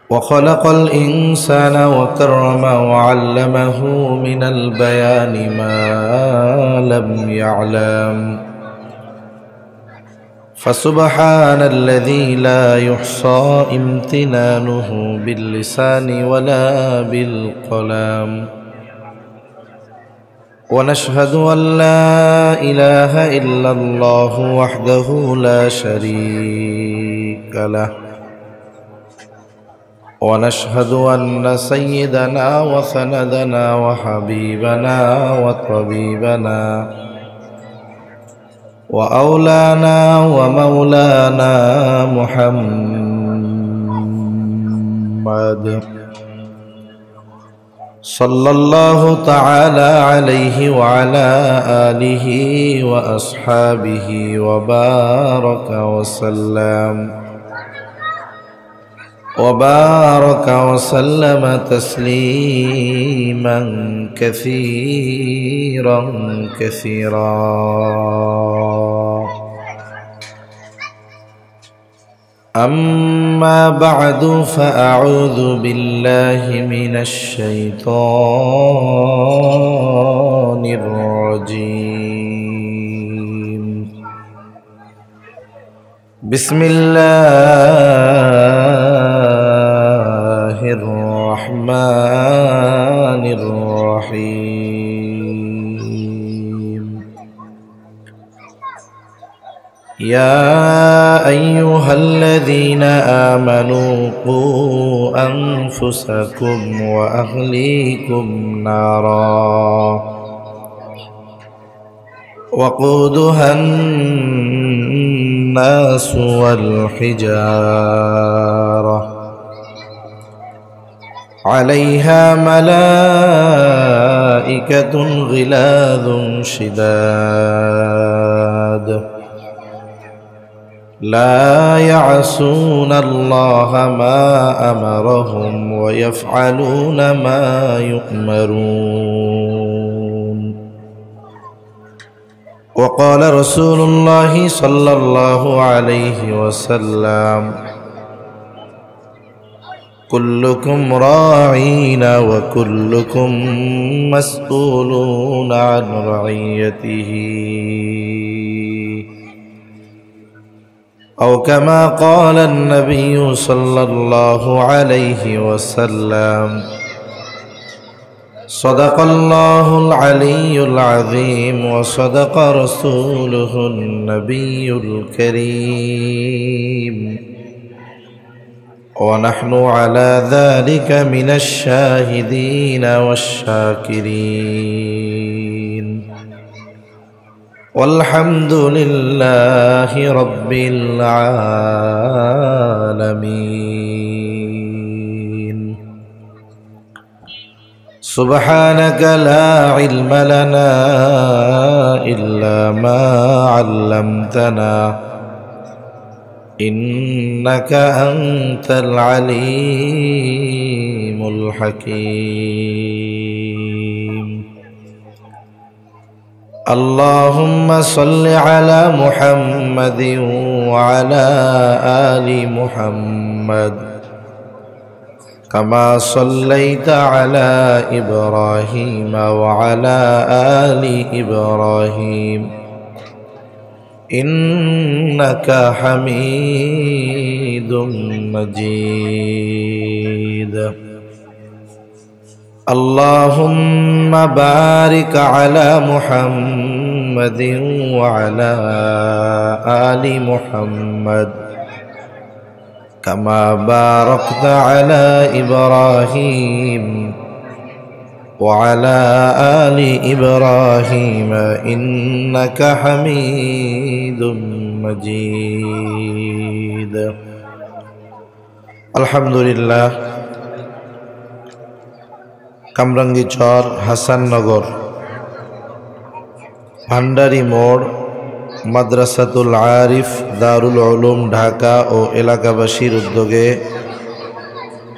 وخلق الإنسان وكرمه وعلمه من البيان ما لم يعلم فسبحان الذي لا يحصى امتنانه باللسان ولا بالقلم ونشهد أن لا إله إلا الله وحده لا شريك له ونشهد أن سيدنا وسندنا وحبيبنا وطبيبنا وأولانا ومولانا محمد صلى الله تعالى عليه وعلى آله وأصحابه وبارك وسلم تسليما كثيرا أما بعد فأعوذ بالله من الشيطان الرجيم بسم الله الرحمن الرحيم يا أيها الذين آمنوا قوا أنفسكم وأهليكم نارا وقودها الناس والحجارة عليها ملائكة غلاظ شداد لا يعصون الله ما أمرهم ويفعلون ما يؤمرون وقال رسول الله صلى الله عليه وسلم كلكم راعين وكلكم مسؤولون عن رعيته أو كما قال النبي صلى الله عليه وسلم صدق الله العلي العظيم وصدق رسوله النبي الكريم ونحن على ذلك من الشاهدين والشاكرين والحمد لله رب العالمين سبحانك لا علم لنا إلا ما علمتنا إنك أنت العليم الحكيم اللهم صل على محمد وعلى آل محمد كما صليت على إبراهيم وعلى آل إبراهيم إنك حميد مجيد اللهم بارك على محمد وعلى آل محمد كما باركت على إبراهيم وعلى آل إبراهيم إنك حميد مجيد الحمد لله কামরাঙ্গীচর হাসাননগর ভান্ডারী মোড় মাদ্রাসাতুল আরিফ দারুল উলুম ঢাকা ও এলাকাবাসীর উদ্যোগে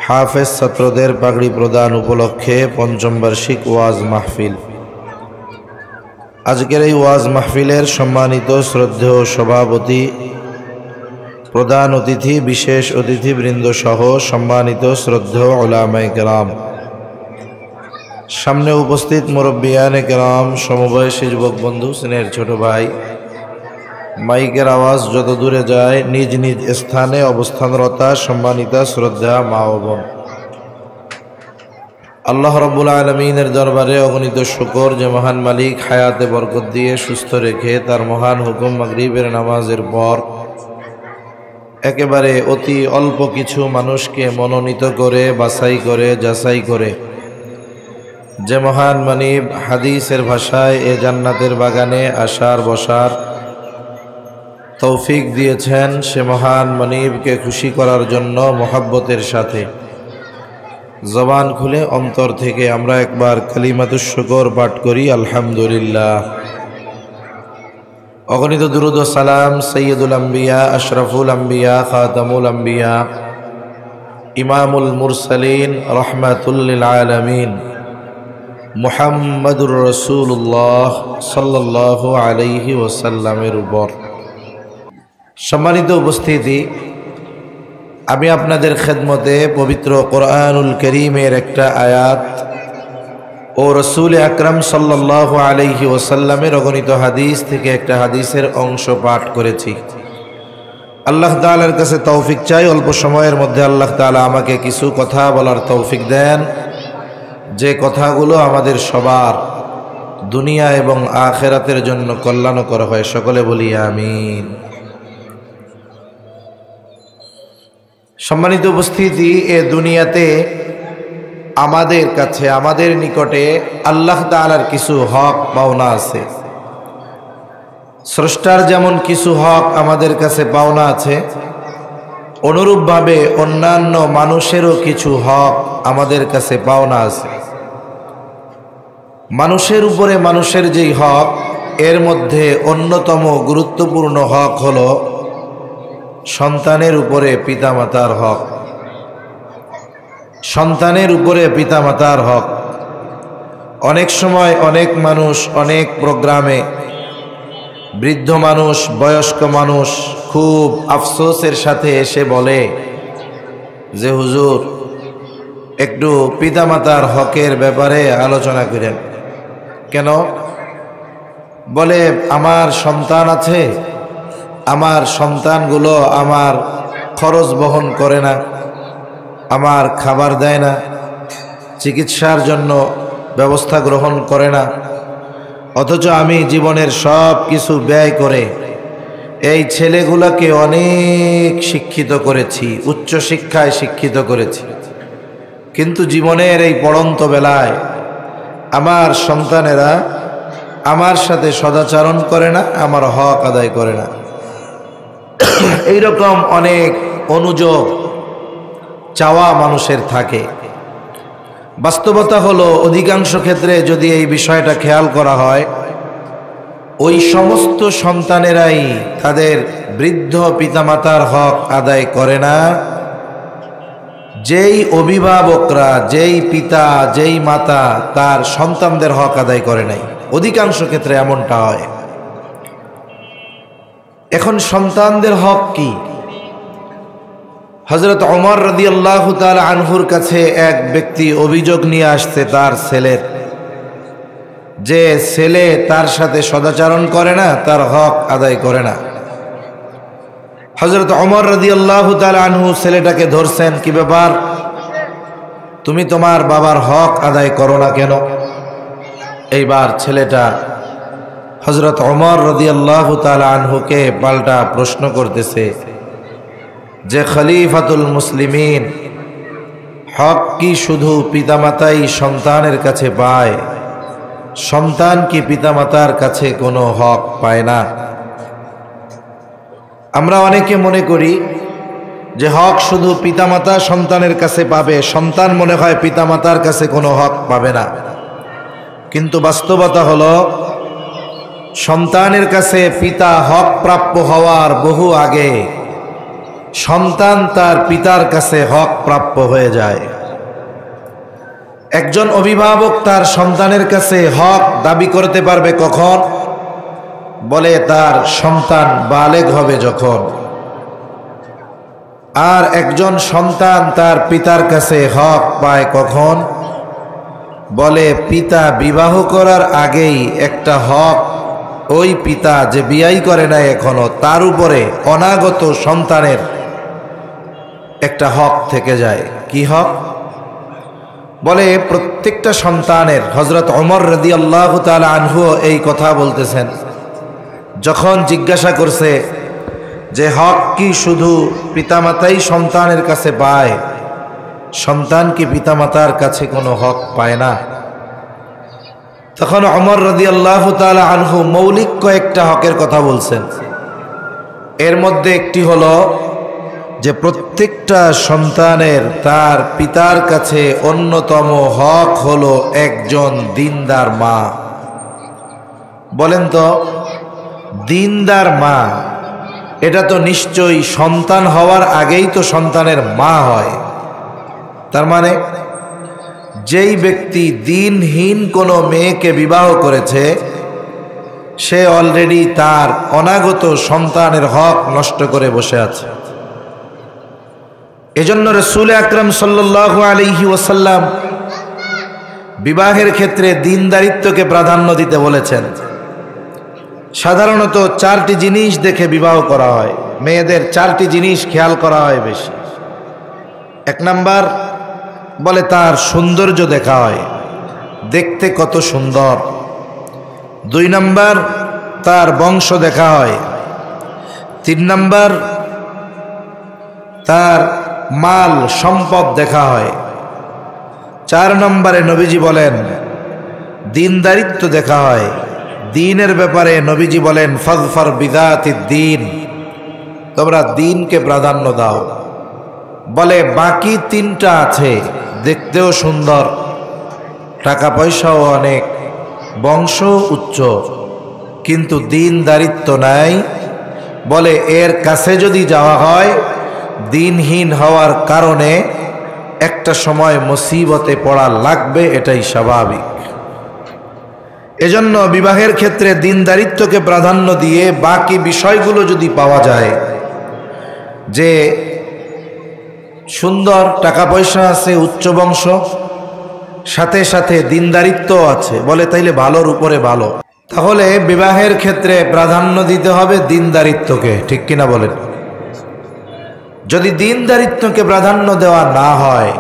হাফেজ ছাত্রদের পাগড়ি প্রদান উপলক্ষে পঞ্চম বার্ষিক ওয়াজ মাহফিল। আজকের এই ওয়াজ মাহফিলের সম্মানিত শ্রদ্ধেয় সভাপতি প্রধান অতিথি, বিশেষ অতিথিবৃন্দ সহ সম্মানিত শ্রদ্ধেয় উলামায়ে কেরাম, সামনে উপস্থিত মুরব্বিয়ানে কেরাম, সমবয়সী যুবক বন্ধু, স্নেহের ছোট ভাই, মাইকের আওয়াজ যত দূরে যায় নিজ নিজ স্থানে অবস্থানরতা সম্মানিতা শ্রদ্ধা মা ও বোন, আল্লাহ রাব্বুল আলামিনের দরবারে অগণিত শুকর যে মহান মালিক হায়াতে বরকত দিয়ে সুস্থ রেখে তার মহান হুকুম মাগরিবের নামাজের পর একেবারে অতি অল্প কিছু মানুষকে মনোনীত করে বাছাই করে যাচাই করে যে মহান মানিব হাদিসের ভাষায় এ জান্নাতের বাগানে আসার বসার তৌফিক দিয়েছেন, সে মহান মানিবকে খুশি করার জন্য মহব্বতের সাথে জবান খুলে অন্তর থেকে আমরা একবার কালিমাতুশ শুকর পাঠ করি, আলহামদুলিল্লাহ। অগণিত দুরূদ ও সালাম সৈয়দুল আম্বিয়া, আশরাফুল আম্বিয়া, খাতামুল আম্বিয়া, ইমামুল মুরসালিন, রহমাতুল লিল আলামিন মুহাম্মাদুর রাসূলুল্লাহ সাল্লাল্লাহু আলাইহি ওয়াসাল্লামের উপর। সম্মানিত উপস্থিতি, আমি আপনাদের খেদমতে পবিত্র কোরআনুল কারীমের একটা আয়াত ও রসুল আকরাম সাল্লাল্লাহু আলাইহি ওয়াসাল্লামের অগণিত হাদিস থেকে একটা হাদিসের অংশ পাঠ করেছি। আল্লাহ তাআলার কাছে তৌফিক চাই, অল্প সময়ের মধ্যে আল্লাহ তাআলা আমাকে কিছু কথা বলার তৌফিক দেন, যে কথাগুলো আমাদের সবার দুনিয়া এবং আখিরাতের জন্য কল্যাণকর হয়। সকলে বলি আমিন। সম্মানিত উপস্থিতি, এ দুনিয়াতে আমাদের কাছে, আমাদের নিকটে আল্লাহ তাআলার কিছু হক পাওনা আছে। স্রষ্টার যেমন কিছু হক আমাদের কাছে পাওনা আছে, অনুরূপভাবে অন্যান্য মানুষেরও কিছু হক আমাদের কাছে পাওনা আছে। মানুষের উপরে মানুষের যেই হক, এর মধ্যে অন্যতম গুরুত্বপূর্ণ হক হলো সন্তানের উপরে পিতামাতার হক। সন্তানের উপরে পিতামাতার হক। অনেক সময় অনেক মানুষ অনেক প্রোগ্রামে বৃদ্ধ মানুষ, বয়স্ক মানুষ খুব আফসোসের সাথে এসে বলে যে হুজুর, একটু পিতামাতার হকের ব্যাপারে আলোচনা করেন। কেন? বলে আমার সন্তান আছে, আমার সন্তানগুলো আমার খরচ বহন করে না, আমার খাবার দেয় না, চিকিৎসার জন্য ব্যবস্থা গ্রহণ করে না, অথচ আমি জীবনের সব কিছু ব্যয় করে এই ছেলেগুলোকে অনেক শিক্ষিত করেছি, উচ্চ শিক্ষায় শিক্ষিত করেছি, কিন্তু জীবনের এই পড়ন্ত বেলায় আমার সন্তানেরা আমার সাথে সদাচরণ করে না, আমার হক আদায় করে না। এইরকম অনেক অনুযোগ চাওয়া মানুষের থাকে। বাস্তবতা হলো, অধিকাংশ ক্ষেত্রে যদি এই বিষয়টা খেয়াল করা হয়, ওই সমস্ত সন্তানেরাই তাদের বৃদ্ধ পিতামাতার হক আদায় করে না, যেই অভিভাবকরা, যেই পিতা, যেই মাতা তার সন্তানদের হক আদায় করে নাই। অধিকাংশ ক্ষেত্রে এমনটা হয়। এখন সন্তানদের হক কি? হযরত ওমর রাদিয়াল্লাহু তাআলা আনহুর কাছে এক ব্যক্তি অভিযোগ নিয়ে আসছে তার ছেলের, যে ছেলে তার সাথে সদাচরণ করে না, তার হক আদায় করে না। হযরত ওমর রাদিয়াল্লাহু তাআলা আনহু ছেলেটাকে ধরছেন, কি ব্যাপার, তুমি তোমার বাবার হক আদায় করো না কেন? এইবার ছেলেটা হযরত ওমর রাদিয়াল্লাহু তাআলা আনহুকে পাল্টা প্রশ্ন করতেছে যে খলিফাতুল মুসলিমিন, হক কি শুধু পিতামাতাই সন্তানের কাছে পায়? সন্তান কি পিতামাতার কাছে কোনো হক পায় না? আমরা অনেকে মনে করি যে হক শুধু পিতামাতা সন্তানের কাছে পাবে, সন্তান মনে হয় পিতামাতার কাছে কোনো হক পাবে না। কিন্তু বাস্তবতা হলো, সন্তানের কাছে পিতা হক প্রাপ্য হওয়ার বহু আগে সন্তান তার পিতার কাছে হক প্রাপ্য হয়ে যায়। একজন অভিভাবক তার সন্তানের কাছে হক দাবি করতে পারবে কখন? বলে তার সন্তান বালেগ হবে যখন। আর একজন সন্তান তার পিতার কাছে হক পায় কখন? বলে পিতা বিবাহ করার আগেই একটা হক ওই পিতা যে বিয়াই করে নাই এখনো, তার উপরে অনাগত সন্তানের একটা হক থেকে যায়। কি হক? বলে প্রত্যেকটা সন্তানের, হযরত ওমর রাদিয়াল্লাহু তাআলা আনহু এই কথা বলতেছেন, যখন জিজ্ঞাসা করছে যে হক কি শুধু পিতামাতাই সন্তানের কাছে পায়, সন্তান কি পিতামাতার কাছে কোনো হক পায় না? তখন ওমর রাদিয়াল্লাহু তাআলা আনহু মৌলিক কয়েকটা হকের কথা বলছেন। এর মধ্যে একটি হলো যে প্রত্যেকটা সন্তানের তার পিতার কাছে অন্যতম হক হলো একজন দিনদার মা। বলেন তো, দিনদার মা এটা তো নিশ্চয়ই সন্তান হওয়ার আগেই তো সন্তানের মা হয়। তার মানে যেই ব্যক্তি দিনহীন কোনো মেয়েকে বিবাহ করেছে, সে অলরেডি তার অনাগত সন্তানের হক নষ্ট করে বসে আছে। এজন্য রাসূল আকরাম সাল্লাল্লাহু আলাইহি ওয়াসাল্লাম বিবাহের ক্ষেত্রে দিনদারিত্বকে প্রাধান্য দিতে বলেছেন। সাধারণত 4টি জিনিস দেখে বিবাহ করা হয়, মেয়েদের 4টি জিনিস খেয়াল করা হয় বেশি। 1 নাম্বার বলে তার সৌন্দর্য দেখা হয়, দেখতে কত সুন্দর। 2 নাম্বার তার বংশ দেখা হয়। 3 নাম্বার তার মাল সম্পদ দেখা হয়। 4 নম্বরে নবীজি বলেন দিনদারিত্ব দেখা হয়। দিনের ব্যাপারে নবীজি বলেন ফাযফার বিযাতিদ দ্বীন, তোমরা দিনকে প্রাধান্য দাও। বলে বাকি 3টা আছে, দেখতেও সুন্দর, টাকা পয়সাও অনেক, বংশ উচ্চ, কিন্তু দিনদারিত্ব নাই। বলে এর কাছে যদি যাওয়া হয়, দিনহীন হওয়ার কারণে একটা সময় মুসিবতে পড়া লাগবে, এটাই স্বাভাবিক। এজন্য বিবাহের ক্ষেত্রে দিনদারিত্বকে প্রাধান্য দিয়ে বাকি বিষয়গুলো যদি পাওয়া যায়, যে সুন্দর, টাকা পয়সা আছে, উচ্চ বংশ, সাথে সাথে দিনদারিত্ব আছে, বলে তাইলে ভালোর উপরে ভালো। তাহলে বিবাহের ক্ষেত্রে প্রাধান্য দিতে হবে দিনদারিত্বকে, ঠিক কিনা বলেন? যদি দিনদারিত্বকে প্রাধান্য দেওয়া না হয়,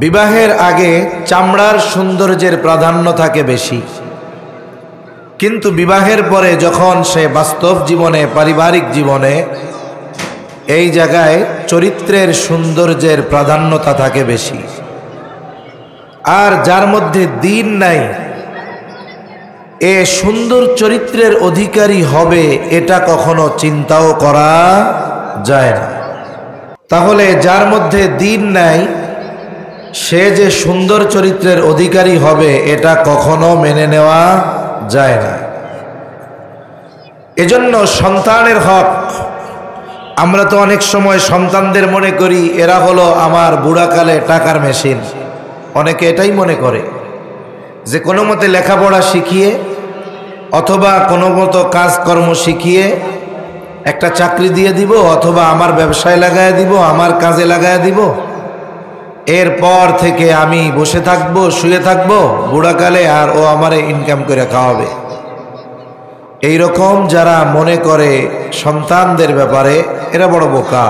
বিবাহের আগে চামড়ার সৌন্দর্যের প্রাধান্য থাকে বেশি, কিন্তু বিবাহের পরে যখন সে বাস্তব জীবনে, পারিবারিক জীবনে, এই জায়গায় চরিত্রের সৌন্দর্যের প্রাধান্যতা থাকে বেশি। আর যার মধ্যে দিন নাই, এ সুন্দর চরিত্রের অধিকারী হবে এটা কখনো চিন্তাও করা যায় না। তাহলে যার মধ্যে দিন নাই, সে যে সুন্দর চরিত্রের অধিকারী হবে এটা কখনো মেনে নেওয়া যায় না। এজন্য সন্তানের হক, আমরা তো অনেক সময় সন্তানদের মনে করি এরা হলো আমার বুড়াকালে টাকার মেশিন। অনেকে এটাই মনে করে যে কোনো মতে লেখাপড়া শিখিয়ে অথবা কোনো মতো কাজকর্ম শিখিয়ে একটা চাকরি দিয়ে দিব, অথবা আমার ব্যবসায় লাগায় দিব, আমার কাজে লাগায় দিব, এরপর থেকে আমি বসে থাকবো, শুয়ে থাকবো বুড়াকালে, আর ও আমারে ইনকাম করে খাওয়াবে। এইরকম যারা মনে করে সন্তানদের ব্যাপারে, এরা বড় বোকা।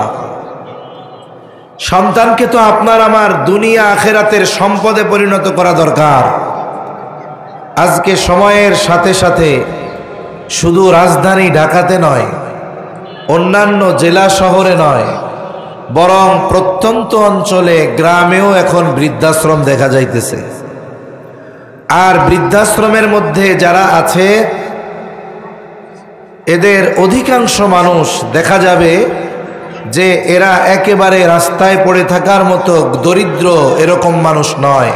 সন্তানকে তো আপনার আমার দুনিয়া আখেরাতের সম্পদে পরিণত করা দরকার। আজকে সময়ের সাথে সাথে শুধু রাজধানী ঢাকাতে নয়, অন্যান্য জেলা শহরে নয়, বরং প্রত্যন্ত অঞ্চলে, গ্রামেও এখন বৃদ্ধাশ্রম দেখা যাইতেছে। আর বৃদ্ধাশ্রমের মধ্যে যারা আছে, এদের অধিকাংশ মানুষ দেখা যাবে যে এরা একেবারে রাস্তায় পড়ে থাকার মতো দরিদ্র, এরকম মানুষ নয়।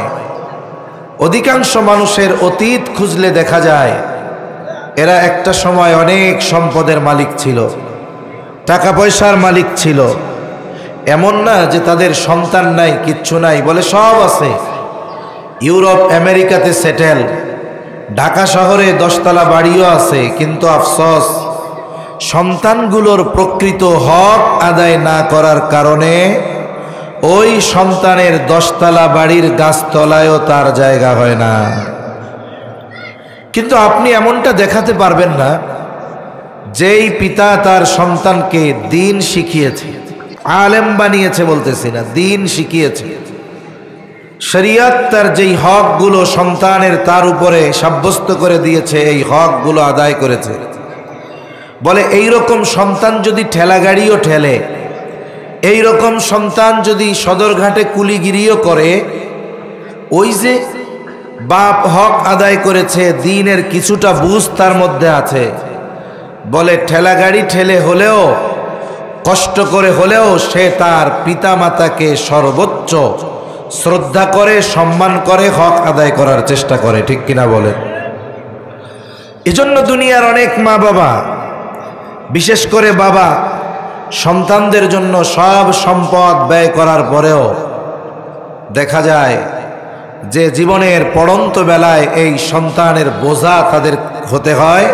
অধিকাংশ মানুষের অতীত খুঁজলে দেখা যায় এরা একটা সময় অনেক সম্পদের মালিক ছিল, টাকা পয়সার মালিক ছিল। এমন না যে তাদের সন্তান নাই, কিচ্ছু নাই, বলে সব আছে। ইউরোপ আমেরিকাতে সেটেল, ঢাকা শহরে 10 তলা বাড়িও আছে, কিন্তু আফসোস সন্তানগুলোর প্রকৃত হক আদায় না করার কারণে ওই সন্তানের 10 তলা বাড়ির গাছতলায়ও তার জায়গা হয় না। কিন্তু আপনি এমনটা দেখাতে পারবেন না যেই পিতা তার সন্তানকে দ্বীন শিখিয়েছে, আলেম বানিয়েছে বলতেছি না, দ্বীন শিখিয়েছে, শরীয়ত তার যেই হকগুলো সন্তানের তার উপরে সাব্যস্ত করে দিয়েছে এই হকগুলো আদায় করেছে, বলে এই রকম সন্তান যদি ঠেলাগাড়িও ঠেলে, এই রকম সন্তান যদি সদরঘাটে কুলিগিরিও করে, ওই যে বাপ হক আদায় করেছে, দ্বীনের কিছুটা বুঝ তার মধ্যে আছে, বলে ঠেলাগাড়ি ঠেলে হলেও কষ্ট করে হলেও সে তার পিতা মাতাকে সর্বোচ্চ শ্রদ্ধা করে, সম্মান করে, হক আদায় করার চেষ্টা করে। ঠিক কিনা বলেন? এজন্য দুনিয়ার অনেক মা বাবা, বিশেষ করে বাবা, সন্তানদের জন্য সব সম্পদ ব্যয় করার পরেও দেখা যায় যে জীবনের পড়ন্ত বেলায় এই সন্তানের বোঝা তাদের হতে হয়,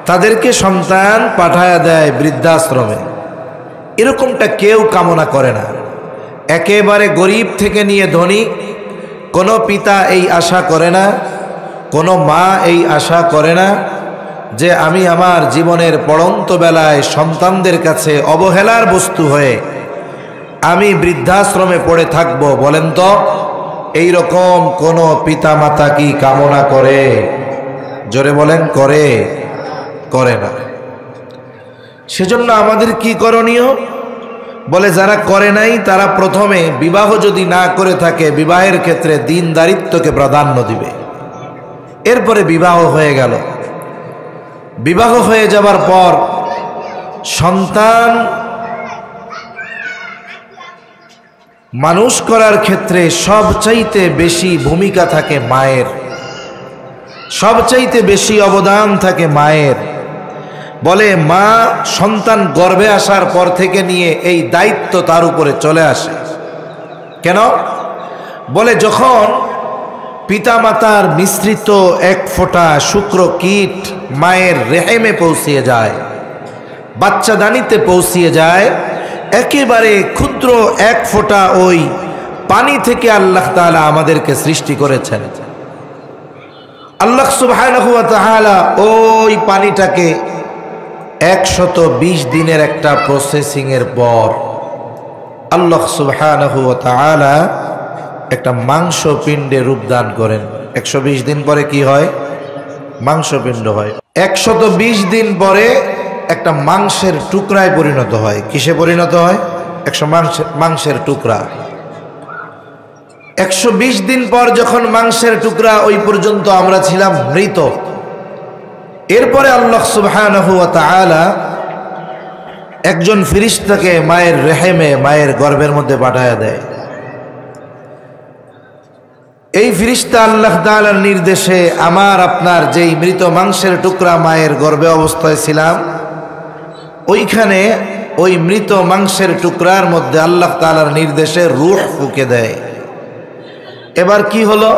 তাদেরকে সন্তান পাঠায়া দেয় বৃদ্ধাশ্রমে। এরকমটা কেউ কামনা করে না। একেবারে গরিব থেকে নিয়ে ধনী কোনো পিতা এই আশা করে না, কোনো মা এই আশা করে না যে আমি আমার জীবনের পড়ন্ত বেলায় সন্তানদের কাছে অবহেলার বস্তু হয়ে আমি বৃদ্ধাশ্রমে পড়ে থাকবো। বলেন তো, এই রকম কোনো পিতা মাতা কি কামনা করে? জোরে বলেন, করে? করে না। সেজন্য আমাদের কি করণীয়? বলে যারা করে নাই তারা প্রথমে বিবাহ যদি না করে থাকে, বিবাহের ক্ষেত্রে দ্বীনদারিত্বকে প্রাধান্য দিবে। এরপরে বিবাহ হয়ে গেল, বিবাহ হয়ে যাবার পর সন্তান মানুষ করার ক্ষেত্রে সবচাইতে বেশি ভূমিকা থাকে মায়ের, সবচাইতে বেশি অবদান থাকে মায়ের। বলে মা সন্তান গর্ভে আসার পর থেকে নিয়ে এই দায়িত্ব তার উপরে চলে আসে। কেন? বলে যখন পিতামাতার মিশ্রিত এক ফোঁটা শুক্র কীট মায়ের রেহেমে পৌঁছিয়ে যায়, বাচ্চাদানিতে পৌঁছিয়ে যায়, একেবারে ক্ষুদ্র এক ফোঁটা ওই পানি থেকে আল্লাহ তাআলা আমাদেরকে সৃষ্টি করেছেন। আল্লাহ সুবহানাহু ওয়া তাআলা ওই পানিটাকে 120 দিনের একটা প্রসেসিংয়ের পর আল্লাহ সুবহানাহু ওয়া তাআলা একটা মাংসপিণ্ডে রূপদান করেন। 120 দিন পরে কি হয়? মাংসপিণ্ড হয়। 120 দিন পরে একটা মাংসের টুকরায় পরিণত হয়। কিসে পরিণত হয়? মাংসের টুকরা। 120 দিন পর যখন মাংসের টুকরা, ওই পর্যন্ত আমরা ছিলাম মৃত। এরপরে আল্লাহ সুবহানাহু ওয়া তাআলা একজন ফেরেশতাকে মায়ের রেহেমে, মায়ের গর্ভের মধ্যে পাঠায়া দেয়। এই ফেরেশতা আল্লাহ তাআলার নির্দেশে আমার আপনার যেই মৃত মাংসের টুকরা মায়ের গর্ভে অবস্থায় ছিলাম, ওইখানে ওই মৃত মাংসের টুকরার মধ্যে আল্লাহ তাআলার নির্দেশে রূহ ফুঁকে দেয়। এবার কি হলো?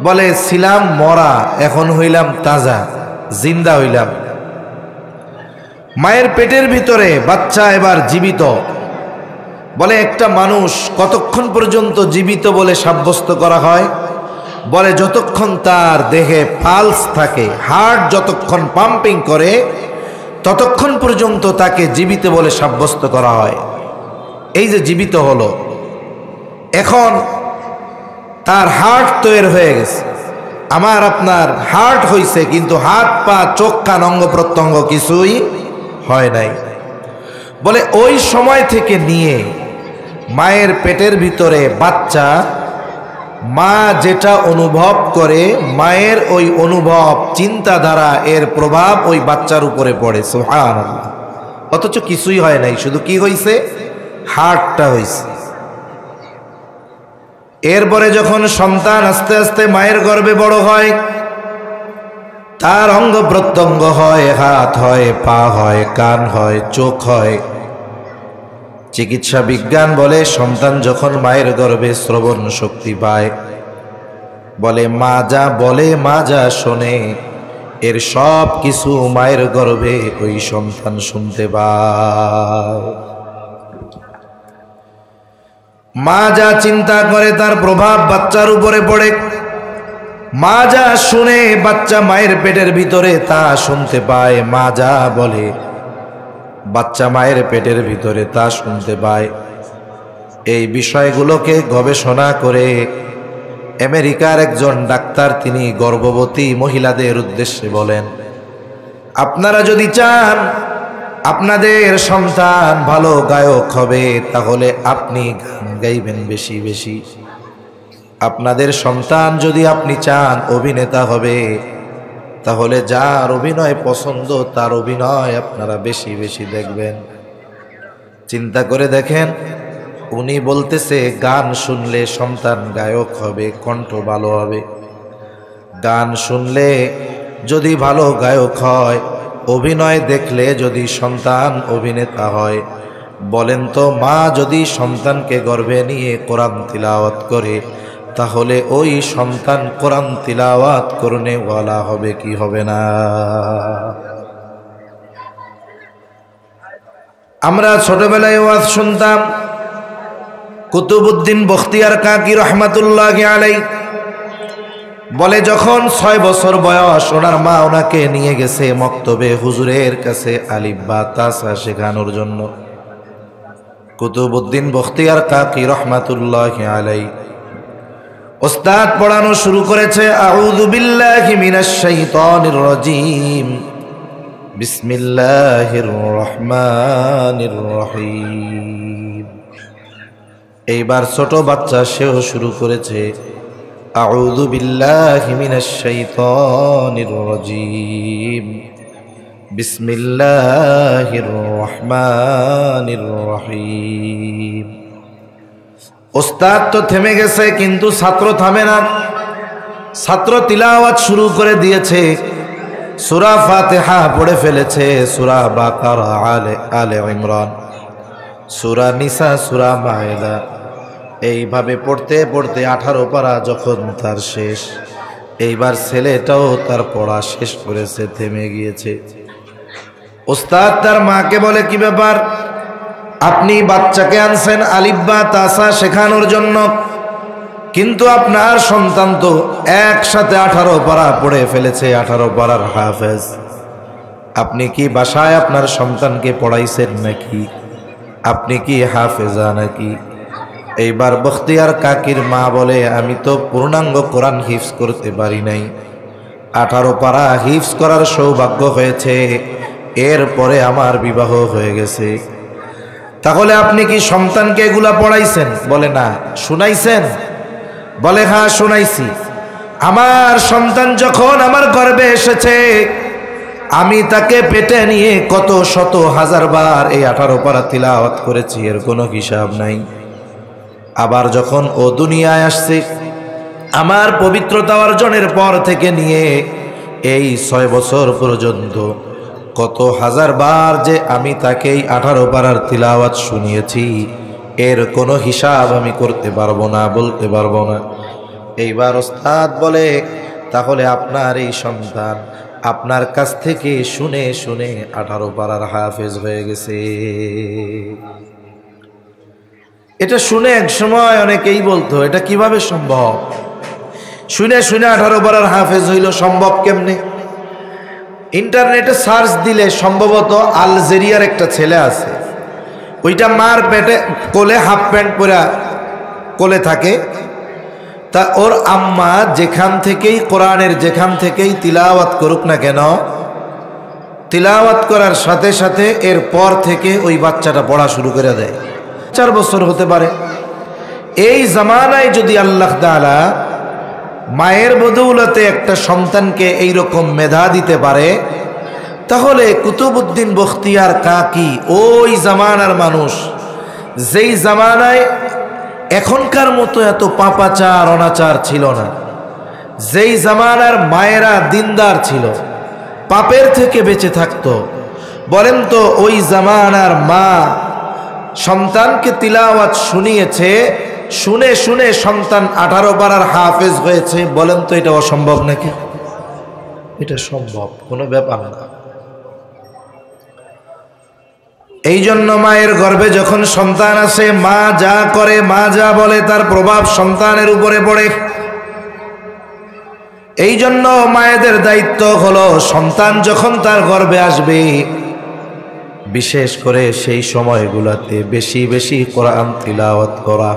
বলে ছিলাম মরা, এখন হইলাম তাজা, জিন্দা হইলাম। মায়ের পেটের ভিতরে বাচ্চা এবার জীবিত। বলে একটা মানুষ কতক্ষণ পর্যন্ত জীবিত বলে সাব্যস্ত করা হয়? বলে যতক্ষণ তার দেহে পালস থাকে, হার্ট যতক্ষণ পাম্পিং করে, ততক্ষণ পর্যন্ত তাকে জীবিত বলে সাব্যস্ত করা হয়। এই যে জীবিত হলো, এখন তার হার্ট তৈরি হয়ে গেছে, আমার আপনার হার্ট হইছে, কিন্তু হাত পা চোখ কান অঙ্গ প্রত্যঙ্গ কিছুই হয় নাই। বলে ওই সময় থেকে নিয়ে মায়ের পেটের ভিতরে বাচ্চা, মা যেটা অনুভব করে, মায়ের ওই অনুভব, চিন্তাধারা, এর প্রভাব ওই বাচ্চার উপরে পড়ে। সুবহানাল্লাহ। অথচ কিছুই হয় নাই, শুধু কি হইছে? হার্টটা হইছে। এরপরে যখন সন্তান আস্তে আস্তে মায়ের গর্ভে বড় হয়, তার অঙ্গ প্রত্যঙ্গ হয়, হাত হয়, পা হয়, কান হয়, চোখ হয়। চিকিৎসা বিজ্ঞান বলে সন্তান যখন মায়ের গর্ভে শ্রবণ শক্তি পায়, বলে মা যা বলে, মা যা শোনে, এর সব কিছু মায়ের গর্ভে ওই সন্তান শুনতে পায়। মা যা চিন্তা করে তার প্রভাব বাচ্চার উপরে পড়ে। মা যা শুনে বাচ্চা মায়ের পেটের ভিতরে তা শুনতে পায়। মা যা বলে বাচ্চা মায়ের পেটের ভিতরে তা শুনতে পায়। এই বিষয়গুলোকে গবেষণা করে আমেরিকার একজন ডাক্তার তিনি গর্ভবতী মহিলাদের উদ্দেশ্যে বলেন, আপনারা যদি চান আপনাদের সন্তান ভালো গায়ক হবে তাহলে আপনি গান গাইবেন বেশি বেশি। আপনাদের সন্তান যদি আপনি চান অভিনেতা হবে তাহলে যার অভিনয় পছন্দ তার অভিনয় আপনারা বেশি বেশি দেখবেন। চিন্তা করে দেখেন, উনি বলতেছে গান শুনলে সন্তান গায়ক হবে, কণ্ঠ ভালো হবে। গান শুনলে যদি ভালো গায়ক হয়, অভিনয় দেখলে যদি সন্তান অভিনেতা হয়, বলেন তো মা যদি সন্তানকে গর্ভে নিয়ে কোরআন তিলাওয়াত করে তাহলে ওই সন্তান কোরআন তিলাওয়াত করনে ওয়ালা হবে কি হবে না? আমরা ছোটবেলায় ওয়াজ শুনতাম, কুতুবউদ্দিন বখতিয়ার কাকি রহমাতুল্লাহি আলাইহি বলে যখন 6 বছর বয়স ওনার মা ওনাকে নিয়ে গেছে মক্তবে হুজুরের কাছে আলিফ বা তাসা শেখানোর জন্য। কুতুবউদ্দিন বখতিয়ার কাকি রহমাতুল্লাহি আলাইহি ওস্তাদ পড়ানো শুরু করেছে, আউযু বিল্লাহি মিনাশ শাইতানির রাজীম, বিসমিল্লাহির রহমানির রহিম। এইবার ছোট বাচ্চা সেও শুরু করেছে, আউযু বিল্লাহি মিনাশ শাইতানির রাজীম, বিসমিল্লাহির রহমানির রহিম। ওস্তাদ তো থেমে গেছে কিন্তু ছাত্র থামে না। ছাত্র তিলাওয়াত শুরু করে দিয়েছে, সূরা ফাতিহা পড়ে ফেলেছে, সূরা বাকারা, আলে ইমরান, সূরা নিসা, সূরা মায়েদা, এইভাবে পড়তে পড়তে 18 পারা যখন তার শেষ, এইবার ছেলেটাও তার পড়া শেষ করেছে, থেমে গিয়েছে। ওস্তাদ তার মাকে বলে, কি ব্যাপার, আপনি বাচ্চাকে আনছেন আলিফ বা তাসা শেখানোর জন্য, কিন্তু আপনার সন্তান তো একসাথে 18 পারা পড়ে ফেলেছে, 18 পারার হাফেজ। আপনি কি বাসায় আপনার সন্তানকে পড়াইছেন নাকি? আপনি কি হাফেজা নাকি? এইবার বখতিয়ার কাকির মা বলে, আমি তো পূর্ণাঙ্গ কোরআন হিফজ করতে পারি নাই, 18 পারা হিফজ করার সৌভাগ্য হয়েছে, এরপরে আমার বিবাহ হয়ে গেছে। তাহলে আপনি কি সন্তানকে এগুলা পড়াইছেন? বলে না। শুনাইছেন? বলে হ্যাঁ শুনাইছি। আমার সন্তান যখন আমার গর্ভে এসেছে আমি তাকে পেটে নিয়ে কত শত হাজার বার এই 18 পারা তিলাওয়াত করেছি, এর কোনো হিসাব নাই। আবার যখন ও দুনিয়ায় আসছে আমার পবিত্রতা অর্জনের পর থেকে নিয়ে এই 6 বছর পর্যন্ত কত হাজার বার যে আমি তাকে 18 পারার তিলাওয়াত শুনিয়েছি, এর কোনো হিসাব আমি করতে পারবো না, বলতে পারবো না। এইবার ওস্তাদ বলে, তাহলে আপনার এই সন্তান আপনার কাছ থেকে শুনে শুনে 18 পারার হাফেজ হয়ে গেছে। এটা শুনে এক সময় অনেকেই বলতো, এটা কিভাবে সম্ভব? শুনে শুনে 18 পারার হাফেজ হইল, সম্ভব কেমনে? ইন্টারনেটে সার্চ দিলে সম্ভবত আলজেরিয়ার একটা ছেলে আছে, ওইটা মার পেটে কোলে হাফ প্যান্ট পরে কোলে থাকে, তা ওর আম্মা যেখান থেকেই কোরআনের যেখান থেকেই তিলাওয়াত করুক না কেন, তিলাওয়াত করার সাথে সাথে এর পর থেকে ওই বাচ্চাটা পড়া শুরু করে দেয়। 4 বছর হতে পারে। এই জামানায় যদি আল্লাহ তাআলা মায়ের বদৌলতে একটা সন্তানকে এইরকম মেধা দিতে পারে, তাহলে কুতুবউদ্দিন বখতিয়ার কাকি ওই জামানার মানুষ, যেই জামানায় এখনকার মতো এত পাপাচার অনাচার ছিল না, যেই জামানার মায়েরা দিনদার ছিল, পাপের থেকে বেঁচে থাকতো, বলেন তো ওই জামানার মা সন্তানকে তিলাওয়াত শুনিয়েছে, শুনে শুনে সন্তান 18 পারার হাফেজ হয়েছে, বলেন তো এটা অসম্ভব নাকি? এটা সম্ভব, কোনো ব্যাপার না। এই জন্য মায়ের গর্ভে যখন সন্তান আসে, মা যা করে, মা যা বলে, তার প্রভাব সন্তানের উপরে পড়ে। এই জন্য মায়েদের দায়িত্ব হলো সন্তান যখন তার গর্ভে আসবে, বিশেষ করে সেই সময়গুলোতে বেশি বেশি কোরআন তিলাওয়াত করা।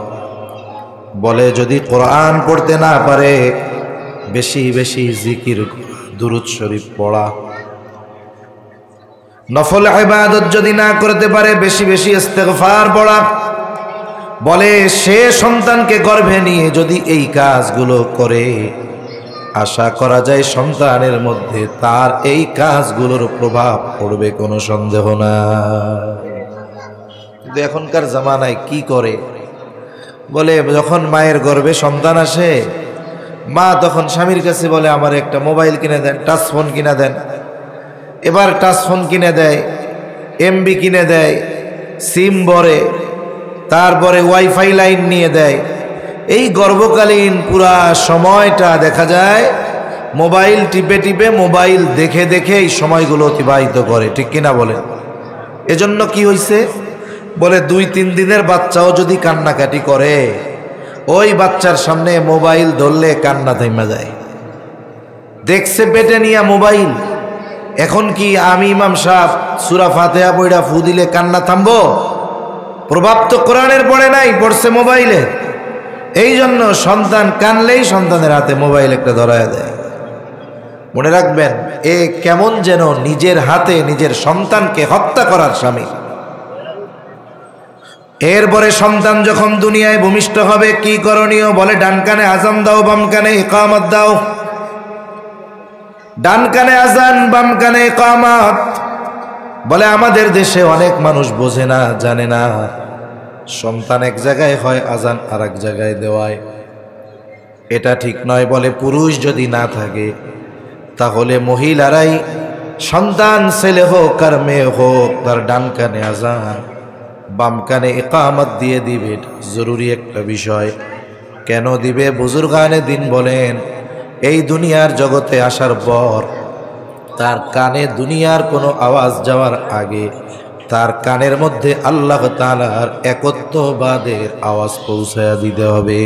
বলে যদি কোরআন পড়তে না পারে, বেশি বেশি জিকির, দুরূদ শরীফ পড়া। নফল ইবাদত যদি না করতে পারে, বেশি বেশি ইস্তেগফার পড়া। বলে সে সন্তানকে গর্ভে নিয়ে যদি এই কাজগুলো করে, আশা করা যায় সন্তানের মধ্যে তার এই কাজগুলোর প্রভাব পড়বে, কোনো সন্দেহ না। কিন্তু এখনকার জামানায় কি করে, বলে যখন মায়ের গর্ভে সন্তান আসে, মা তখন স্বামীর কাছে বলে আমার একটা মোবাইল কিনে দেন, টাচ ফোন কিনে দেন। এবার টাচ ফোন কিনে দেয়, এমবি কিনে দেয়, সিম ভরে, তারপরে ওয়াইফাই লাইন নিয়ে দেয়। এই গর্ভকালীন পুরা সময়টা দেখা যায় মোবাইল টিপে টিপে, মোবাইল দেখে দেখে এই সময়গুলো অতিবাহিত করে, ঠিক কিনা বলেন? এজন্য কি হয়েছে, বলে 2-3 দিনের বাচ্চাও যদি কান্নাকাটি করে, ওই বাচ্চার সামনে মোবাইল ধরলে কান্না থেমে যায়। দেখছে পেটে নিয়ে মোবাইল, এখন কি আমি ইমাম সাহেব সূরা ফাতিহা পড়া ফু দিলে কান্না থামবো? প্রভাব তো কোরআনের পড়ে নাই, পড়ছে মোবাইলে। এই জন্য সন্তান কানলেই সন্তানের হাতে মোবাইল একটা ধরায় দেয়। মনে রাখবেন, এ কেমন যেন নিজের হাতে নিজের সন্তানকে হত্যা করার স্বামী। এরপরে সন্তান যখন দুনিয়ায় ভূমিষ্ঠ হবে, কি করণীয়? বলে ডান কানে আজান দাও, বাম কানে ইকামত দাও। ডান কানে আজান, বাম কানে ইকামত। বলে আমাদের দেশে অনেক মানুষ বোঝে না, জানে না, সন্তান এক জায়গায় হয়, আজান আর এক জায়গায় দেওয়ায়। এটা ঠিক নয়। বলে পুরুষ যদি না থাকে, তাহলে মহিলারাই, সন্তান ছেলে হোক আর মেয়ে হোক, তার ডান কানে আজান, বাম কানে ইকামত দিয়ে দিবে। এটা জরুরি একটা বিষয়। কেন দিবে? বুজুর্গানে দিন বলেন, এই দুনিয়ার জগতে আসার পর তার কানে দুনিয়ার কোনো আওয়াজ যাওয়ার আগে তার কানের মধ্যে আল্লাহ তাআলার একত্ববাদের আওয়াজ পৌঁছায়া দিতে হবে।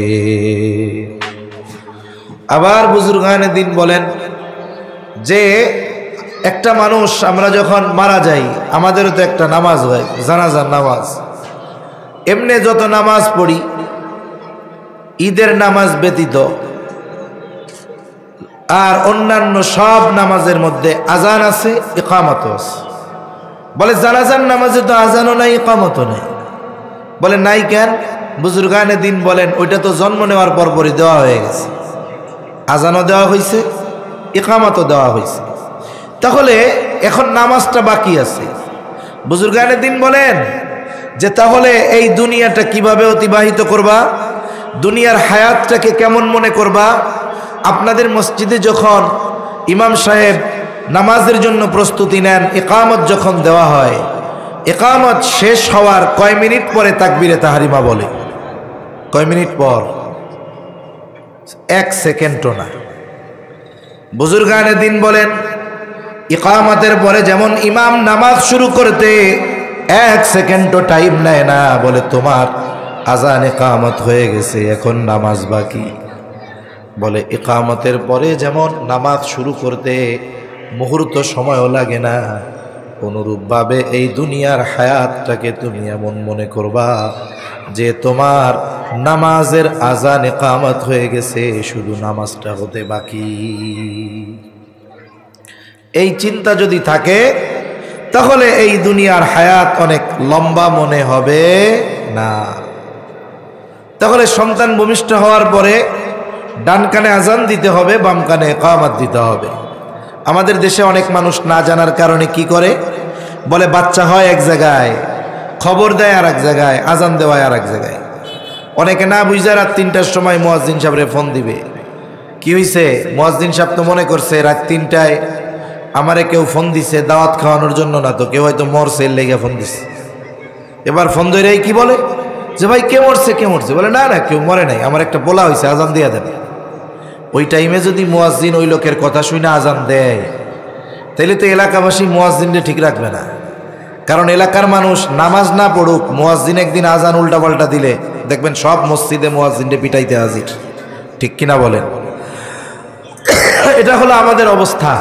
আবার বুজুর্গানে দিন বলেন যে একটা মানুষ, আমরা যখন মারা যাই, আমাদেরও তো একটা নামাজ হয়, জানাজার নামাজ। এমনি যত নামাজ পড়ি, ঈদের নামাজ ব্যতীত আর অন্যান্য সব নামাজের মধ্যে আজান আছে, ইকামতও আছে। বলে জানাজার নামাজে তো আজানও নাই, ইকামতও নাই। বলে নাই কেন? বুজুর্গানে দিন বলেন ওইটা তো জন্ম নেওয়ার পরপরই দেওয়া হয়ে গেছে। আজানও দেওয়া হয়েছে, ইকামতও দেওয়া হয়েছে, তাহলে এখন নামাজটা বাকি আছে। বুজুর্গানে দিন বলেন যে তাহলে এই দুনিয়াটা কিভাবে অতিবাহিত করবা, দুনিয়ার হায়াতটাকে কেমন মনে করবা? আপনাদের মসজিদে যখন ইমাম সাহেব নামাজের জন্য প্রস্তুতি নেন, ইকামত যখন দেওয়া হয়, ইকামত শেষ হওয়ার কয় মিনিট পরে তাকবীরে তাহরিমা বলে? কয় মিনিট পর? 1 সেকেন্ডও না। বুজুর্গানে দিন বলেন ইকামতের পরে যেমন ইমাম নামাজ শুরু করতে 1 সেকেন্ডও টাইম নেয় না। বলে তোমার আজান ইকামত হয়ে গেছে, এখন নামাজ বাকি। বলে ইকামতের পরে যেমন নামাজ শুরু করতে মুহূর্ত সময়ও লাগে না, অনুরূপভাবে এই দুনিয়ার হায়াতটাকে তুমি এমন মনে করবা যে তোমার নামাজের আজান ইকামত হয়ে গেছে, শুধু নামাজটা হতে বাকি। এই চিন্তা যদি থাকে, তাহলে এই দুনিয়ার হায়াত অনেক লম্বা মনে হবে না। তাহলে সন্তান ভূমিষ্ঠ হওয়ার পরে ডান কানে আজান দিতে হবে, বাম কানে ইকামত দিতে হবে। আমাদের দেশে অনেক মানুষ না জানার কারণে কি করে, বলে বাচ্চা হয় এক জায়গায়, খবর দেয় আর এক জায়গায়, আজান দেওয়ায় আর এক জায়গায়। অনেকে না বুঝে রাত 3টার সময় মুয়াজ্জিন সাহেবরে ফোন দিবে, কি হয়েছে? মুয়াজ্জিন সাহেব তো মনে করছে রাত 3টায় আমারে কেউ ফোন দিছে দাওয়াত খাওয়ানোর জন্য, না তো কেউ হয়তো মরছে, লেগে ফোন দিছে। এবার ফোন ধরেই কি বলে যে ভাই কে মরছে, কে মরছে? বলে না না, কেউ মরে নাই, আমার একটা বলা হয়েছে, আজান দিয়ে দেবে। ওই টাইমে যদি মুয়াজ্জিন ওই লোকের কথা শুনে আজান দেয়, তাইলে তো এলাকাবাসী মুয়াজ্জিনকে ঠিক রাখবে না। কারণ এলাকার মানুষ নামাজ না পড়ুক, মুয়াজ্জিন একদিন আজান উল্টাপাল্টা দিলে দেখবেন সব মসজিদে মুয়াজ্জিনকে পিটাইতে হাজির। ঠিক কিনা বলেন? এটা হলো আমাদের অবস্থা।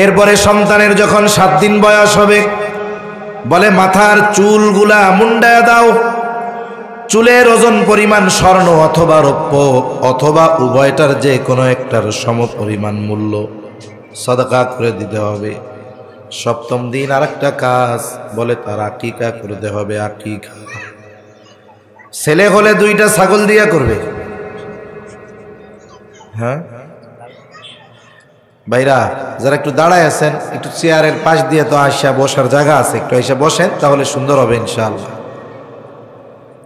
এরপরে সন্তানের যখন 7 দিন বয়স হবে, বলে মাথার চুলগুলা মুন্ডায়া দাও। চুলের ওজন পরিমাণ স্বর্ণ অথবা রৌপ্য অথবা উভয়টার যে কোনো একটার সম পরিমাণ মূল্য সাদাকা করে দিতে হবে। 7ম দিন আরেকটা কাজ, বলে তার আকিকা করতে হবে। আকিকা ছেলে হলে 2টা ছাগল দিয়া করবে। হ্যাঁ ভাইরা, যারা একটু দাঁড়ায় আছেন, একটু চেয়ারের পাশ দিয়ে তো আইসা বসার জায়গা আছে, একটু আইসা বসেন, তাহলে সুন্দর হবে ইনশাআল্লাহ।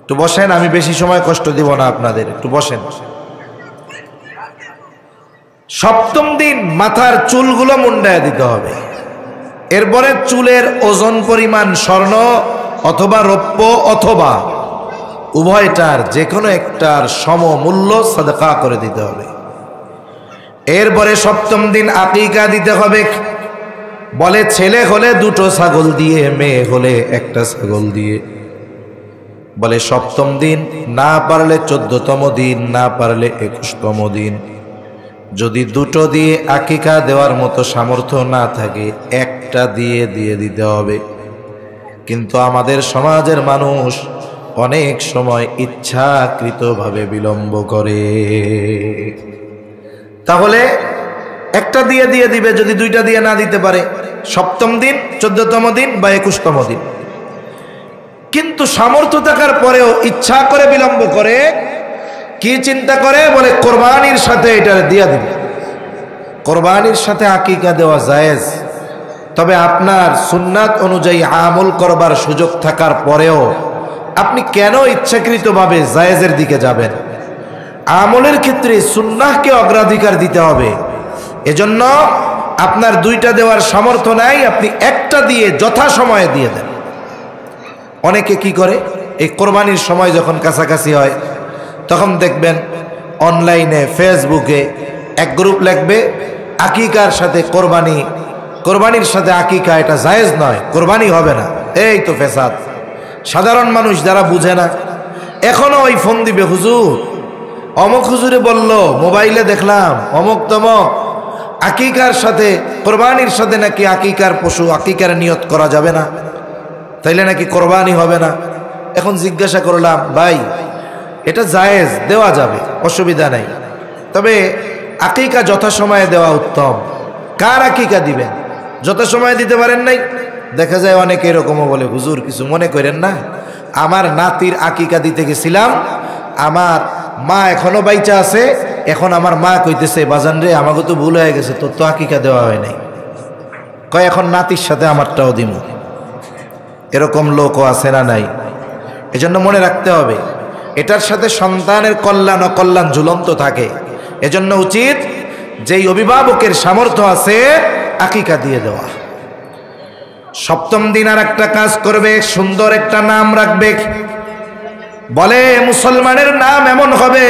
একটু বসেন, আমি বেশি সময় কষ্ট দিব না আপনাদের, একটু বসেন। 7ম দিন মাথার চুলগুলো মুন্ডায় দিতে হবে। এরপরে চুলের ওজন পরিমাণ স্বর্ণ অথবা রৌপ্য অথবা উভয়টার যে কোনো একটার সমমূল্য সাদাকা করে দিতে হবে। এরপরে 7ম দিন আকিকা দিতে হবে। বলে ছেলে হলে 2টো ছাগল দিয়ে, মেয়ে হলে 1টা ছাগল দিয়ে। বলে 7ম দিন, না পারলে 14তম দিন, না পারলে 21তম দিন। যদি 2টো দিয়ে আকিকা দেওয়ার মতো সামর্থ্য না থাকে, 1টা দিয়ে দিতে হবে। কিন্তু আমাদের সমাজের মানুষ অনেক সময় ইচ্ছাকৃতভাবে বিলম্ব করে। তাহলে 1টা দিয়ে দিবে, যদি 2টা দিয়ে না দিতে পারে 7ম দিন, 14তম দিন বা 21তম দিন। কিন্তু সামর্থ্য থাকার পরেও ইচ্ছা করে বিলম্ব করে। কি চিন্তা করে? বলে কোরবানির সাথে এটা দিয়ে দিবে। কোরবানির সাথে আকিকা দেওয়া জায়েজ, তবে আপনার সুন্নাত অনুযায়ী আমল করবার সুযোগ থাকার পরেও আপনি কেন ইচ্ছাকৃতভাবে জায়েজের দিকে যাবেন? আমলের ক্ষেত্রে সুন্নাহকে অগ্রাধিকার দিতে হবে। এজন্য আপনার 2টা দেওয়ার সামর্থ্য নাই, আপনি 1টা দিয়ে যথাসময়ে দিয়ে দেন। অনেকে কি করে, এই কোরবানির সময় যখন কাছাকাছি হয়, তখন দেখবেন অনলাইনে ফেসবুকে এক গ্রুপ লিখবে আকিকার সাথে কোরবানি, কোরবানির সাথে আকিকা এটা জায়েজ নয়, কোরবানি হবে না। এই তো ফেসাদ। সাধারণ মানুষ যারা বুঝে না, এখনো ওই ফোন দিবে, হুজুর অমুক হুজুরে বলল, মোবাইলে দেখলাম অমুক তমক, আকিকার সাথে কোরবানির সাথে নাকি আকিকার পশু, আকিকার নিয়ত করা যাবে না, তাইলে নাকি কোরবানি হবে না। এখন জিজ্ঞাসা করলাম, ভাই এটা জায়েজ, দেওয়া যাবে, অসুবিধা নাই, তবে আকিকা যথাসময়ে দেওয়া উত্তম। কার আকিকা দিবেন? যথাসময়ে দিতে পারেন নাই? দেখা যায় অনেকে এরকমও বলে, হুজুর কিছু মনে করেন না, আমার নাতির আকিকা দিতে গেছিলাম, আমার মা এখনো বাইচা আছে, এখন আমার মা কইতেছে, বাজান রে আমাকে তো ভুল হয়ে গেছে, তোর তো আকিকা দেওয়া হয় নাই, কয় এখন নাতির সাথে আমারটাও দিব। এরকম লোকও আছে না নাই? এজন্য মনে রাখতে হবে, এটার সাথে সন্তানের কল্যাণ অকল্যাণ ঝুলন্ত থাকে। এজন্য উচিত যেই অভিভাবকের সামর্থ্য আছে আকিকা দিয়ে দেওয়া। 7ম দিন আর একটা কাজ করবে, সুন্দর একটা নাম রাখবে। বলে মুসলমানের নাম এমন হবে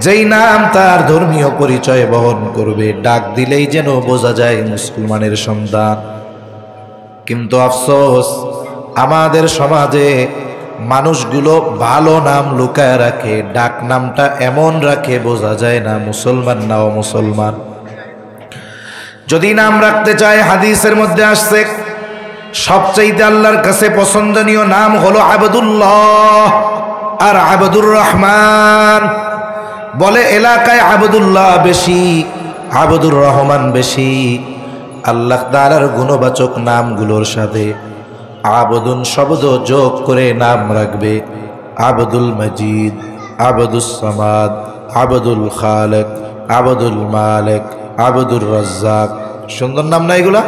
যেই নাম তার ধর্মীয় পরিচয় বহন করবে, ডাক দিলেই যেন বোঝা যায় মুসলমানের সন্তান। কিন্তু আফসোস, আমাদের সমাজে মানুষগুলো ভালো নাম লুকায় রাখে, ডাক নামটা এমন রাখে বোঝা যায় না মুসলমান না অমুসলমান। যদি নাম রাখতে চায়, হাদিসের মধ্যে আসছে সবচাইতে আল্লাহর কাছে পছন্দনীয় নাম হলো আবদুল্লাহ আর আবদুর রহমান। বলে এলাকায় আবদুল্লাহ বেশি, আবদুর রহমান বেশি। আল্লাহ তাআলার গুণবাচক নামগুলোর সাথে আবদুন শব্দ যোগ করে নাম রাখবে। আবদুল মজিদ, আবদুস সামাদ, আবদুল খালেক, আবদুল মালেক, আবদুর রাজ্জাক। সুন্দর নাম না এগুলা?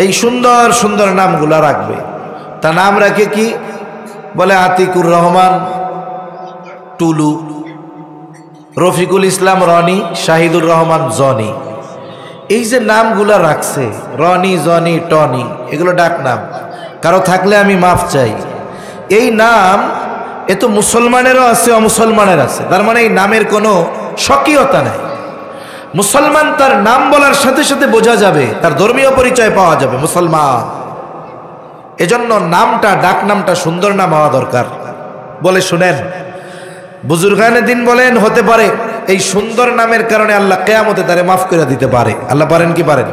এই সুন্দর সুন্দর নামগুলা রাখবে। তা নাম রাখে কি? বলে আতিকুর রহমান টুলু, রফিকুল ইসলাম রনি, শাহিদুর রহমান জনি। এই যে নামগুলা রাখছে, রনি জনি টনি, এগুলো ডাক নাম। কারো থাকলে আমি মাফ চাই। এই নাম এ তো মুসলমানেরও আছে অমুসলমানের আছে, তার মানে এই নামের কোনো স্বকীয়তা নাই। মুসলমান তার নাম বলার সাথে সাথে বোঝা যাবে, তার ধর্মীয় পরিচয় পাওয়া যাবে মুসলমান। এজন্য নামটা, ডাক নামটা সুন্দর নাম হওয়া দরকার। বলে শুনেন, বুজুর্গানে দিন বলেন, হতে পারে এই সুন্দর নামের কারণে আল্লাহ কিয়ামতে তারে মাফ করে দিতে পারে। আল্লাহ পারেন কি পারেন?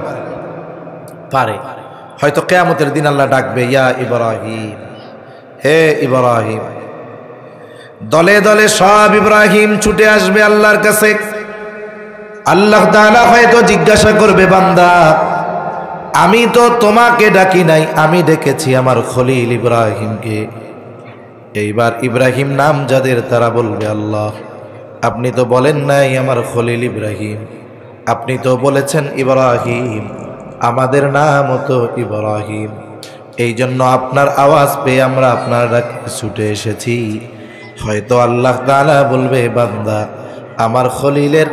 পারে। হয়তো কিয়ামতের দিন আল্লাহ ডাকবে, ইয়া ইব্রাহিম, হে ইব্রাহিম। দলে দলে সব ইব্রাহিম ছুটে আসবে আল্লাহর কাছে। আল্লাহ তাআলা হয়তো জিজ্ঞাসা করবে, বান্দা আমি তো তোমাকে ডাকি নাই, আমি ডেকেছি আমার খলিল ইব্রাহিমকে। এইবার ইব্রাহিম নাম যাদের, তারা বলবে, আল্লাহ আপনি তো বলেন নাই আমার খলিল ইব্রাহিম, আপনি তো বলেছেন ইব্রাহিম, আমাদের নামও তো ইব্রাহিম। এই জন্য আপনার আওয়াজ পেয়ে আমরা আপনার ডাকে ছুটে এসেছি। হয়তো আল্লাহ তাআলা বলবে, বান্দা আমার খলিলের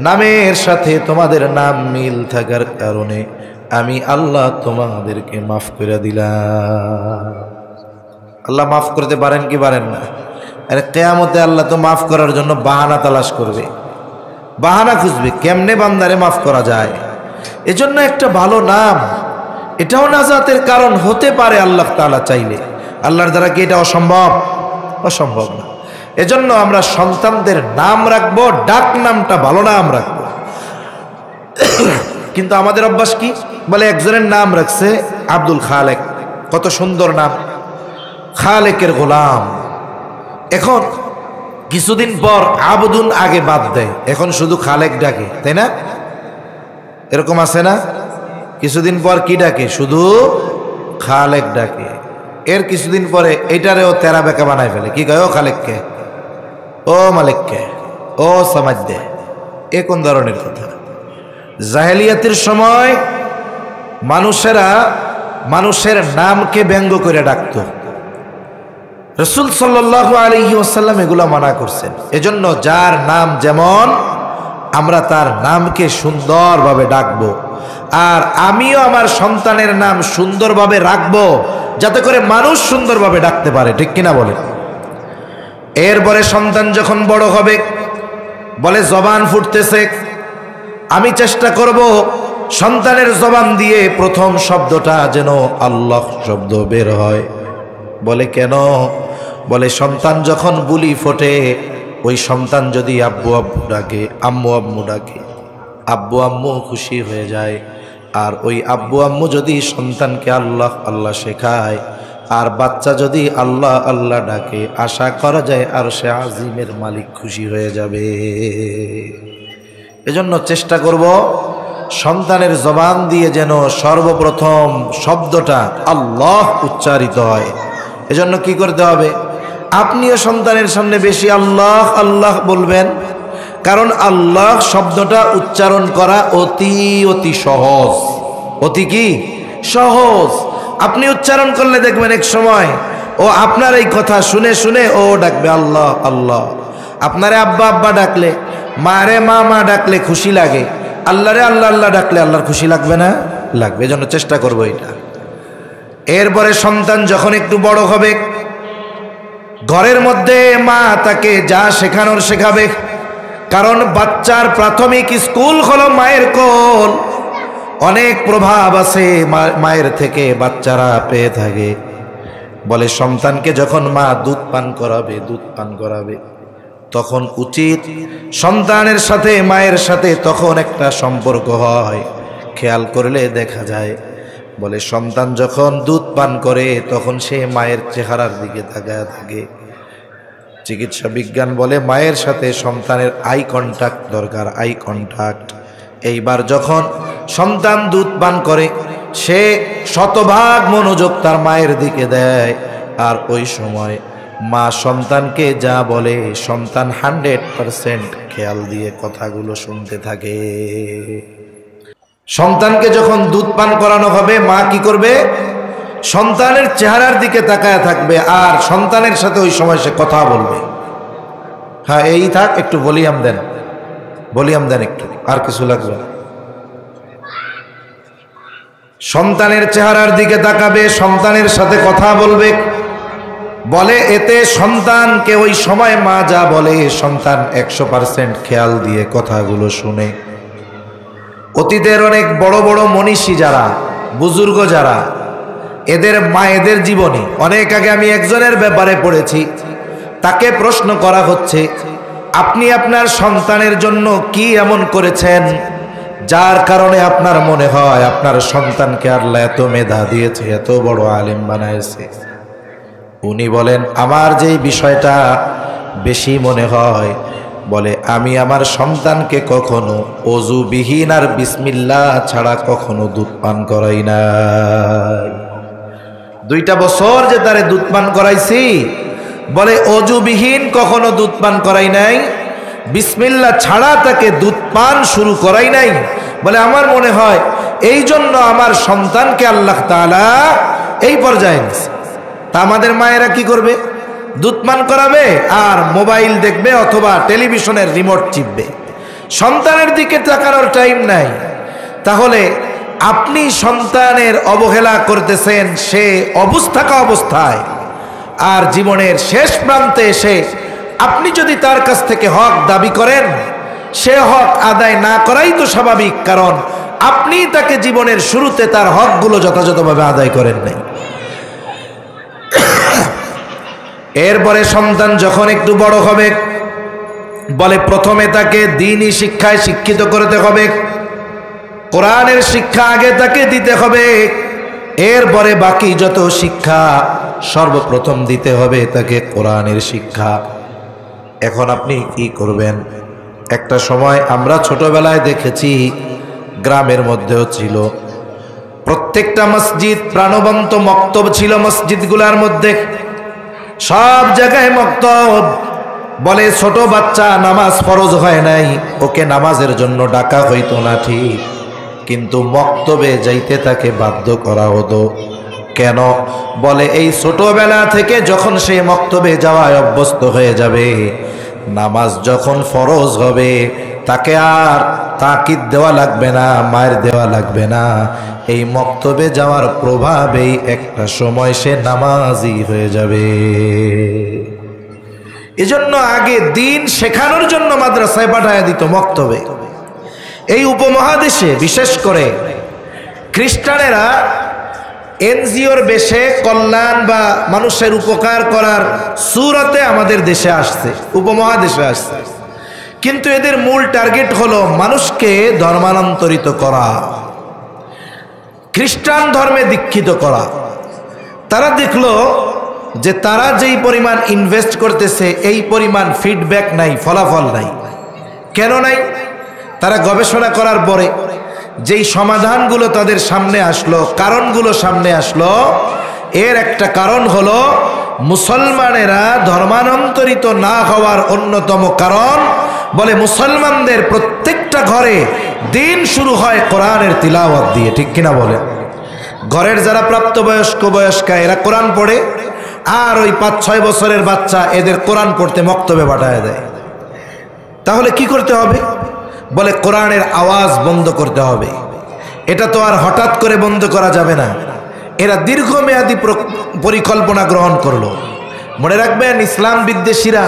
নামের সাথে তোমাদের নাম মিল থাকার কারণে আমি আল্লাহ তোমাদেরকে মাফ করে দিলাম। আল্লাহ মাফ করতে পারেন কি পারেন না? আরে কিয়ামতে আল্লাহ তো মাফ করার জন্য বাহানা তালাশ করবে, বাহানা খুঁজবে কেমনে বান্দারে মাফ করা যায়। এজন্য একটা ভালো নাম, এটাও নাজাতের কারণ হতে পারে আল্লাহ তাআলা চাইলে। আল্লাহর দ্বারা কি এটা অসম্ভব? অসম্ভব না। এজন্য আমরা সন্তানদের নাম রাখবো, ডাক নামটা ভালো নাম রাখবো। কিন্তু আমাদের অভ্যাস কি? বলে একজনের নাম রাখছে আব্দুল খালেক, কত সুন্দর নাম, খালেকের গোলাম। এখন কিছুদিন পর আবদুন আগে বাদ দেয়, এখন শুধু খালেক ডাকে, তাই না? এরকম আছে না? কিছুদিন পর কি ডাকে? শুধু খালেক ডাকে। এর কিছুদিন পরে এইটারেও তেরা বেকা বানায় ফেলে, কি কয়? ও খালেককে, ও মালিককে, ও সমাজ দে। এ কোন ধরনের কথা? জাহেলিয়াতের সময় মানুষেরা মানুষের নামকে ব্যঙ্গ করে ডাকত। রাসূল সাল্লাল্লাহু আলাইহি ওয়াসাল্লাম এগুলা মানা করছেন। এজন্য যার নাম যেমন, আমরা তার নামকে সুন্দরভাবে ডাকবো। আর আমিও আমার সন্তানের নাম সুন্দরভাবে রাখবো, যাতে করে মানুষ সুন্দরভাবে ডাকতে পারে, ঠিক কিনা বলে? এরপরে সন্তান যখন বড় হবে, বলে জবান ফুটতেছে, আমি চেষ্টা করব সন্তানের জবান দিয়ে প্রথম শব্দটা যেন আল্লাহ শব্দ বের হয়। বলে কেন? বলে সন্তান যখন বুলি ফোটে, ওই সন্তান যদি আব্বু আব্বু ডাকে, আম্মু আম্মু ডাকে, আব্বু আম্মু খুশি হয়ে যায়। আর ওই আব্বু আম্মু যদি সন্তানকে আল্লাহ আল্লাহ শেখায়, আর বাচ্চা যদি আল্লাহ আল্লাহ ডাকে, আশা করা যায় আর সে আজিমের মালিক খুশি হয়ে যাবে। এজন্য চেষ্টা করব সন্তানের জবান দিয়ে যেন সর্বপ্রথম শব্দটা আল্লাহ উচ্চারিত হয়। এজন্য কি করতে হবে? আপনিও সন্তানের সামনে বেশি আল্লাহ আল্লাহ বলবেন, কারণ আল্লাহ শব্দটা উচ্চারণ করা অতি অতি সহজ। অতি কি সহজ। আপনি উচ্চারণ করলে দেখবেন এক সময় ও আপনার এই কথা শুনে শুনে ও ডাকবে আল্লাহ আল্লাহ। আপনারে আব্বা আব্বা ডাকলে, মারে মা মা ডাকলে খুশি লাগে, আল্লাহরে আল্লাহ আল্লাহ ডাকলে আল্লাহর খুশি লাগবে না? লাগবে। এজন্য চেষ্টা করবো এটা। এরপরে সন্তান যখন একটু বড় হবে, ঘরের মধ্যে মা তাকে যা শেখানোর শেখাবে, কারণ বাচ্চার প্রাথমিক স্কুল হলো মায়ের কোল। অনেক প্রভাব আছে মায়ের থেকে বাচ্চারা পেয়ে থাকে। বলে সন্তানকে যখন মা দুধ পান করাবে তখন উচিত সন্তানের সাথে মায়ের সাথে তখন একটা সম্পর্ক হয়। খেয়াল করলে দেখা যায়, বলে সন্তান যখন দুধ পান করে তখন সে মায়ের চেহারার দিকে তাকায় থাকে। চিকিৎসা বিজ্ঞান বলে মায়ের সাথে সন্তানের আই কন্টাক্ট দরকার, আই কন্টাক্ট। এইবার যখন সন্তান দুধ পান করে, সে শতভাগ মনোযোগ তার মায়ের দিকে দেয়, আর ওই সময় মা সন্তানকে যা বলে সন্তান 100% খেয়াল দিয়ে কথাগুলো শুনতে থাকে। সন্তানকে যখন দুধ পান করানো হবে, মা কি করবে? সন্তানের চেহারার দিকে তাকায় থাকবে, আর সন্তানের সাথে ওই সময় সে কথা বলবে। হ্যাঁ, এই থাক, একটু ভলিউম দেন একটু, আর কিছু লাগবে না। সন্তানের চেহারার দিকে তাকাবে, সন্তানের সাথে কথা বলবে। বলে এতে সন্তানকে ওই সময় মা যা বলে সন্তান 100% খেয়াল দিয়ে কথাগুলো শুনে। অতীতের অনেক বড় বড় মনীষী যারা, বুজুর্গ যারা, এদের মায়েদের জীবনী অনেক আগে আমি একজনের ব্যাপারে পড়েছি। তাকে প্রশ্ন করা হচ্ছে, আপনি আপনার সন্তানের জন্য কি এমন করেছেন যার কারণে আপনার মনে হয় আপনার সন্তানকে আল্লাহ এত মেধা দিয়েছে, এত বড় আলেম বানাইছে? উনি বলেন, আমার যেই বিষয়টা বেশি মনে হয়, বলে আমি আমার সন্তানকে কখনো অজুবিহীন আর বিসমিল্লাহ ছাড়া কখনো দুধ পান করাই নাই। 2টা বছর যে তারে দুধ পান করাইছি, বলে অজুবিহীন কখনো দুধ পান করাই নাই, বিসমিল্লাহ ছাড়া তাকে দুধ পান শুরু করাই নাই। বলে আমার মনে হয় এই জন্য আমার সন্তানকে আল্লাহ তাআলা এই পর্যায়ে নিয়েছে। তা আমাদের মায়েরা কি করবে? দুধ পান করাবে আর মোবাইল দেখবে অথবা টেলিভিশনের রিমোট চিপবে, সন্তানের দিকে তাকানোর টাইম নাই। তাহলে আপনি সন্তানের অবহেলা করতেছেন সে অবস্থাকা অবস্থায়, আর জীবনের শেষ প্রান্তে এসে আপনি যদি তার কাছ থেকে হক দাবি করেন, সে হক আদায় না করাই তো স্বাভাবিক, কারণ আপনি তাকে জীবনের শুরুতে তার হকগুলো যথাযথভাবে আদায় করেন নাই। এরপরে সন্তান যখন একটু বড় হবে, বলে প্রথমে তাকে দ্বীনি শিক্ষায় শিক্ষিত করতে হবে, কোরআনের শিক্ষা আগে তাকে দিতে হবে, এরপরে বাকি যত শিক্ষা সর্বপ্রথম দিতে হবে তাকে কোরআনের শিক্ষা। এখন আপনি কি করবেন? একটা সময় আমরা ছোটবেলায় দেখেছি, গ্রামের মধ্যেও ছিল, প্রত্যেকটা মসজিদ প্রাণবন্ত মক্তব ছিল। মসজিদগুলোর মধ্যে সব জায়গায় মক্তব। বলে ছোট বাচ্চা নামাজ ফরজ হয় নাই, ওকে নামাজের জন্য ডাকা হইতো না ঠিক, কিন্তু মক্তবে যাইতে তাকে বাধ্য করা হতো। কেন? বলে এই ছোটবেলা থেকে যখন সে মক্তবে যাওয়ায় অভ্যস্ত হয়ে যাবে, নামাজ যখন ফরজ হবে তাকে আর তাকিদ দেওয়া লাগবে না, মায়ের দেওয়া লাগবে না। এই মক্তবে যাওয়ার প্রভাবেই একটা সময় সে নামাজি হয়ে যাবে। এজন্য আগে দিন শেখানোর জন্য মাদ্রাসায় পাঠায় দিত মক্তবে। এই উপমহাদেশে বিশেষ করে খ্রিস্টানেরা এনজিওর বেশে কল্যাণ বা মানুষের উপকার করার সুরতে আমাদের দেশে আসছে, উপমহাদেশে আসছে, কিন্তু এদের মূল টার্গেট হলো মানুষকে ধর্মান্তরিত করা, খ্রিস্টান ধর্মে দীক্ষিত করা। তারা দেখলো যে তারা যেই পরিমাণ ইনভেস্ট করতেছে এই পরিমাণ ফিডব্যাক নাই, ফলাফল নাই। কেন নাই? তারা গবেষণা করার পরে যেই সমাধানগুলো তাদের সামনে আসলো, কারণগুলো সামনে আসলো, এর একটা কারণ হলো মুসলমানেরা ধর্মান্তরিত না হওয়ার অন্যতম কারণ, বলে মুসলমানদের প্রত্যেকটা ঘরে দিন শুরু হয় কোরআনের তিলাওয়াত দিয়ে। ঠিক কিনা বলে? ঘরের যারা প্রাপ্তবয়স্ক বয়স্কা এরা কোরআন পড়ে, আর ওই 5-6 বছরের বাচ্চা এদের কোরআন পড়তে মক্তবে পাঠায় দেয়। তাহলে কি করতে হবে? বলে কোরআনের আওয়াজ বন্ধ করতে হবে। এটা তো আর হঠাৎ করে বন্ধ করা যাবে না, এরা দীর্ঘমেয়াদী পরিকল্পনা গ্রহণ করলো। মনে রাখবেন, ইসলাম বিদ্বেষীরা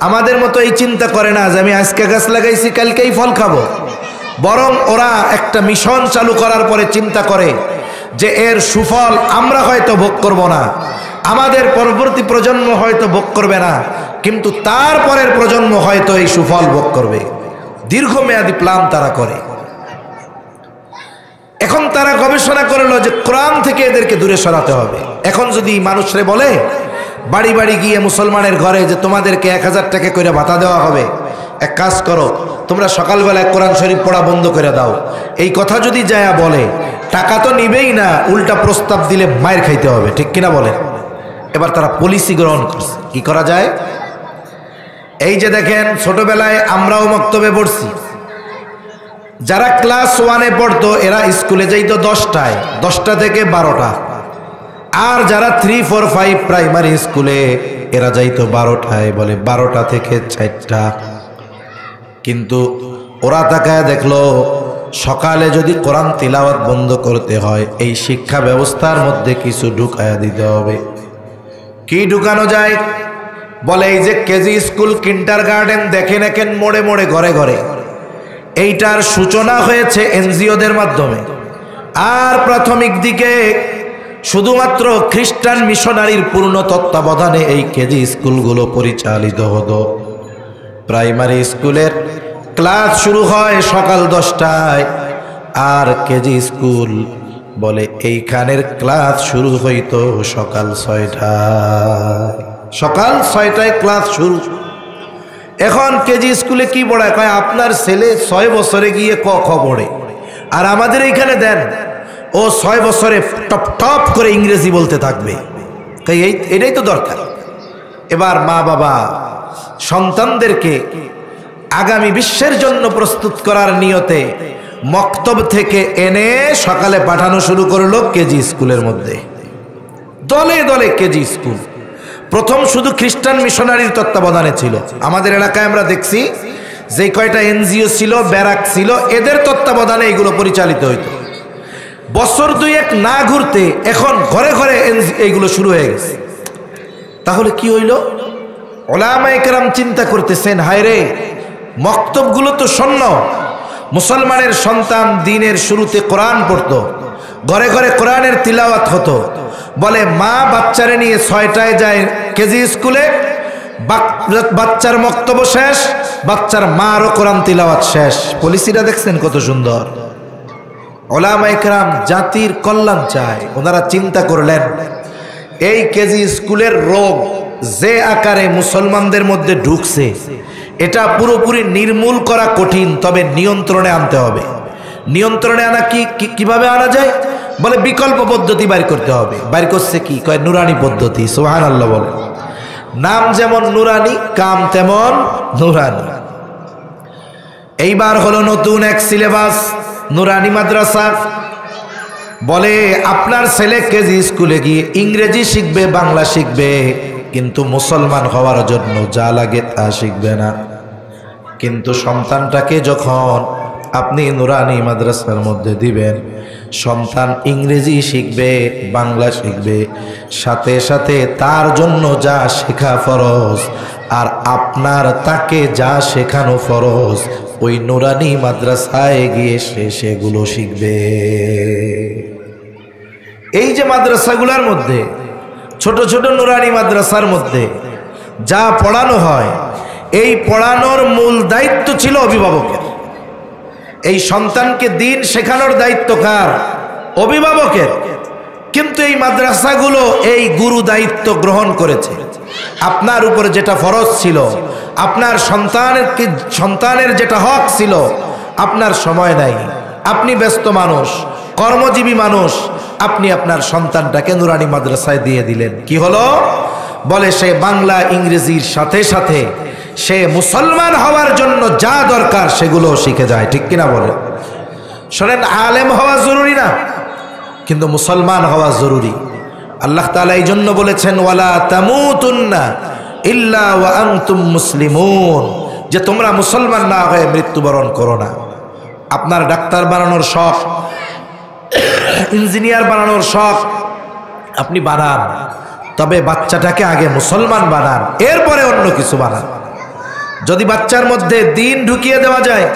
আমাদের মতো এই চিন্তা করে না যে আমি আজকে গাছ লাগাইছি কালকেই ফল খাবো, বরং ওরা একটা মিশন চালু করার পরে চিন্তা করে যে এর সুফল আমরা হয়তো ভোগ করব না, আমাদের পরবর্তী প্রজন্ম হয়তো ভোগ করবে না, কিন্তু তারপরের প্রজন্ম হয়তো এই সুফল ভোগ করবে। দীর্ঘমেয়াদী প্ল্যান তারা করে। এখন তারা গবেষণা করলো যে কোরআন থেকে এদেরকে দূরে সরাতে হবে। এখন যদি মানুষরে বলে বাড়ি বাড়ি গিয়ে মুসলমানের ঘরে যে তোমাদেরকে 1000 টাকা করে ভাতা দেওয়া হবে, এক কাজ করো তোমরা সকালবেলায় কোরআন শরীফ পড়া বন্ধ করে দাও, এই কথা যদি যায়া বলে, টাকা তো নিবেই না, উল্টা প্রস্তাব দিলে মায়ের খাইতে হবে। ঠিক কিনা বলে? এবার তারা পলিসি গ্রহণ করছে। কি করা যায়? এই যে দেখেন, ছোটবেলায় আমরাও মক্তবে পড়ছি, যারা ক্লাস 1-এ পড়তো এরা স্কুলে যাইতো 10টায়, 10টা থেকে 12টা, আর যারা 3, 4, 5 প্রাইমারি স্কুলে এরা যাইতো 12টায়, বলে 12টা থেকে 4টা। কিন্তু ওরা তাকায় দেখলো সকালে যদি কোরআন তিলাওয়াত বন্ধ করতে হয়, এই শিক্ষা ব্যবস্থার মধ্যে কিছু ঢুকায়া দিতে হবে। কি ঢুকানো যায়? বলে এই যে কেজি স্কুল, কিন্ডারগার্টেন দেখেন এখন মোড়ে মোড়ে ঘরে ঘরে, এইটার সূচনা হয়েছে এনজিওদের মাধ্যমে। আর প্রাথমিক দিকে শুধুমাত্র খ্রিস্টান মিশনারির পূর্ণ তত্ত্বাবধানে এই কেজি স্কুলগুলো পরিচালিত হতো। প্রাইমারি স্কুলের ক্লাস শুরু হয় সকাল 10টায়, আর কেজি স্কুল বলে এইখানের ক্লাস শুরু হইতো সকাল 6টায়। সকাল 6টায় ক্লাস শুরু। এখন কেজি স্কুলে কি পড়ায়? কয় আপনার ছেলে 6 বছরে গিয়ে ক খ পড়ে, আর আমাদের এইখানে দেন ও 6 বছরে টপ টপ করে ইংরেজি বলতে থাকবে। এটাই তো দরকার। এবার মা বাবা সন্তানদেরকে আগামী বিশ্বের জন্য প্রস্তুত করার নিয়তে মক্তব থেকে এনে সকালে পাঠানো শুরু করলো কেজি স্কুলের মধ্যে। দলে দলে কেজি স্কুল। প্রথম শুধু খ্রিস্টান মিশনারির তত্ত্বাবধানে ছিল। আমাদের এলাকায় আমরা দেখছি যে কয়টা এনজিও ছিল, ব্যারাক ছিল, এদের তত্ত্বাবধানে এগুলো পরিচালিত হইতো। বছর 2-1 না ঘুরতে এখন ঘরে ঘরে এইগুলো শুরু হয়ে গেছে। তাহলে কি হইল? ওলামায়ে কেরাম চিন্তা করতেছেন, হায় রে, মক্তবগুলো তো শূন্য। মুসলমানের সন্তান দিনের শুরুতে কোরআন পড়তো, ঘরে ঘরে কোরআনের তিলাওয়াত হতো। বলে মা বাচ্চারে নিয়ে 6টায় যায় কেজি স্কুলে, বাচ্চার মক্তব্য শেষ, বাচ্চার মারও কোরআন তিলাওয়াত শেষ। পলিসিটা দেখছেন কত সুন্দর। ওলামায়ে কেরাম জাতির কল্যাণ চায়, ওনারা চিন্তা করলেন এই কেজি স্কুলের রোগ যে আকারে মুসলমানদের মধ্যে ঢুকছে, এটা পুরোপুরি নির্মূল করা কঠিন, তবে নিয়ন্ত্রণে আনতে হবে। নিয়ন্ত্রণে আনা কিভাবে আনা যায়? বলে বিকল্প পদ্ধতি বাইর করতে হবে। বাইর করছে কি? কয় নুরানি পদ্ধতি। সুবহানাল্লাহ বলে। নাম যেমন নুরানি, কাম তেমন নুরানি। এইবার হলো নতুন এক সিলেবাস, নুরানি মাদ্রাসা। বলে আপনার ছেলে কেজি স্কুলে গিয়ে ইংরেজি শিখবে, বাংলা শিখবে, কিন্তু মুসলমান হওয়ার জন্য যা লাগে তা শিখবে না। কিন্তু সন্তানটাকে যখন আপনি নুরানি মাদ্রাসার মধ্যে দিবেন, সন্তান ইংরেজি শিখবে, বাংলা শিখবে, সাথে সাথে তার জন্য যা শেখা ফরজ আর আপনার তাকে যা শেখানো ফরজ, ওই নুরানি মাদ্রাসায় গিয়ে সে সেগুলো শিখবে। এই যে মাদ্রাসাগুলোর মধ্যে, ছোট ছোট নুরানি মাদ্রাসার মধ্যে যা পড়ানো হয়, এই পড়ানোর মূল দায়িত্ব ছিল অভিভাবকের। এই সন্তানকে দিন শেখানোর দায়িত্ব কার? অভিভাবকের। কিন্তু এই মাদ্রাসাগুলো এই গুরু দায়িত্ব গ্রহণ করেছে। আপনার উপরে যেটা ফরজ ছিল, আপনার সন্তানের যেটা হক ছিল, আপনার সময় নাই, আপনি ব্যস্ত মানুষ, কর্মজীবী মানুষ, আপনি আপনার সন্তানটাকে নুরানি মাদ্রাসায় দিয়ে দিলেন। কি হলো? বলে সে বাংলা ইংরেজির সাথে সাথে সে মুসলমান হওয়ার জন্য যা দরকার সেগুলো শিখে যায়। ঠিক কিনা বলে? শোনেন, আলেম হওয়া জরুরি না, কিন্তু মুসলমান হওয়া জরুরি। আল্লাহ তাআলা এই জন্য বলেছেন, ওয়ালা তামুতুন্না ইল্লা ওয়া আনতুম মুসলিমুন, যে তোমরা মুসলমান না হয়ে মৃত্যুবরণ করো না। আপনার ডাক্তার বানানোর শখ, ইঞ্জিনিয়ার বানানোর শখ, আপনি বানান, তবে বাচ্চাটাকে আগে মুসলমান বানান, এরপরে অন্য কিছু বানান। যদি বাচ্চার মধ্যে দিন ঢুকিয়ে দেওয়া যায়,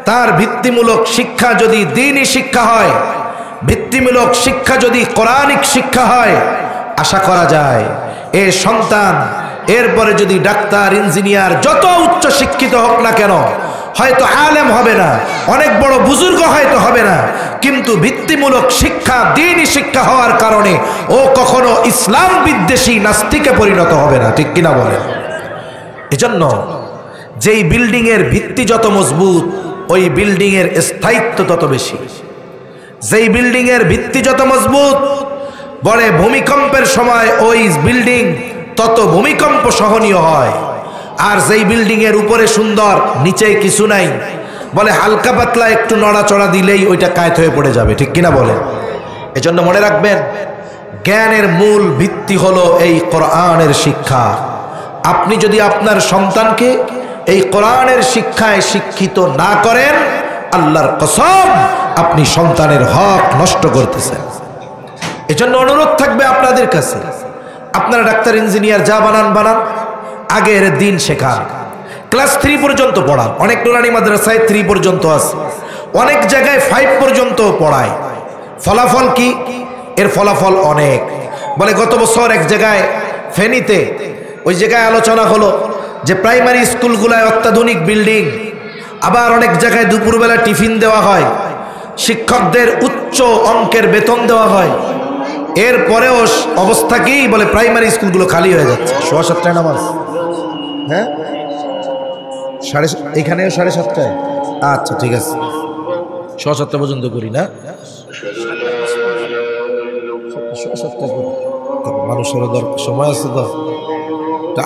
তার ভিত্তিমূলক শিক্ষা যদি দ্বীনি শিক্ষা হয়, ভিত্তিমূলক শিক্ষা যদি কোরআনিক শিক্ষা হয়, আশা করা যায় এ সন্তান এরপরে যদি ডাক্তার, ইঞ্জিনিয়ার, যত উচ্চ শিক্ষিত হোক না কেন, হয়তো আলেম হবে না, অনেক বড় বুজুর্গ হয়তো হবে না, কিন্তু ভিত্তিমূলক শিক্ষা, দ্বীনি শিক্ষা হওয়ার কারণে ও কখনো ইসলাম বিদ্বেষী নাস্তিকে পরিণত হবে না। ঠিক কিনা বলে? এজন্য যেই বিল্ডিং এর ভিত্তি যত মজবুত, ওই বিল্ডিং এর স্থায়িত্ব তত বেশি। যেই বিল্ডিং এর ভিত্তি যত মজবুত, বলে ভূমিকম্পের সময় ওই বিল্ডিং তত ভূমিকম্প সহনীয় হয়। আর যেই বিল্ডিং এর উপরে সুন্দর, নিচে কিছু নাই, বলে হালকা পাতলা একটু নড়াচড়া দিলেই ওইটা কায়েত হয়ে পড়ে যাবে। ঠিক কিনা বলে? এজন্য মনে রাখবেন, জ্ঞানের মূল ভিত্তি হলো এই কোরআনের শিক্ষা। আপনি যদি আপনার সন্তানকে এই কোরআনের শিক্ষায় শিক্ষিত না করেন, আল্লাহর কসম আপনি সন্তানের হক নষ্ট করতেছেন। এজন্য অনুরোধ থাকবে আপনাদের কাছে, আপনারা ডাক্তার ইঞ্জিনিয়ার যা বানান বানান, আগে এর দিন শেখান। ক্লাস 3 পর্যন্ত পড়ান। অনেক নুরানি মাদ্রাসায় 3 পর্যন্ত আছে, অনেক জায়গায় 5 পর্যন্ত পড়ায়। ফলাফল কি? এর ফলাফল অনেক। বলে গত বছর এক জায়গায় ফেনীতে, ওই জায়গায় আলোচনা হলো যে প্রাইমারি স্কুলগুলায় অত্যাধুনিক বিল্ডিং, আবার অনেক জায়গায় দুপুরবেলা টিফিন দেওয়া হয়, শিক্ষকদের উচ্চ অঙ্কের বেতন দেওয়া হয়। এরপরেও অবস্থা কি? বলে প্রাইমারি স্কুলগুলো খালি হয়ে যাচ্ছে। 7:15 নামাজ, হ্যাঁ এখানেও 7:30। আচ্ছা ঠিক আছে, 7:30 পর্যন্ত করি না, 7:30 মানুষের সময় আছে তো,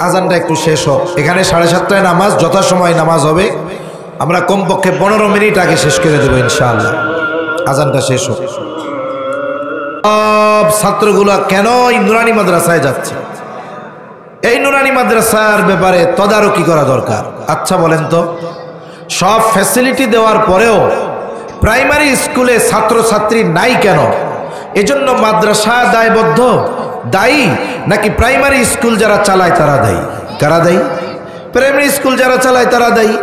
আজানটা একটু শেষ হোক। এখানে 7:30 নামাজ, যথাসময় নামাজ হবে। আমরা কমপক্ষে 15 মিনিট আগে শেষ করে দেবো ইনশাআল্লাহ। আজানটা শেষ হোক। সব ছাত্রগুলো কেন এই নুরানি মাদ্রাসায় যাচ্ছে? এই নুরানি মাদ্রাসার ব্যাপারে তদারকি করা দরকার। আচ্ছা বলেন তো, সব ফ্যাসিলিটি দেওয়ার পরেও প্রাইমারি স্কুলে ছাত্রছাত্রী নাই কেন? এজন্য মাদ্রাসা দায়বদ্ধ, দায়ী, নাকি প্রাইমারি স্কুল যারা চালায় তারা দায়ী? কারা দায়ী? প্রাইমারি স্কুল যারা চালায় তারা দায়ী।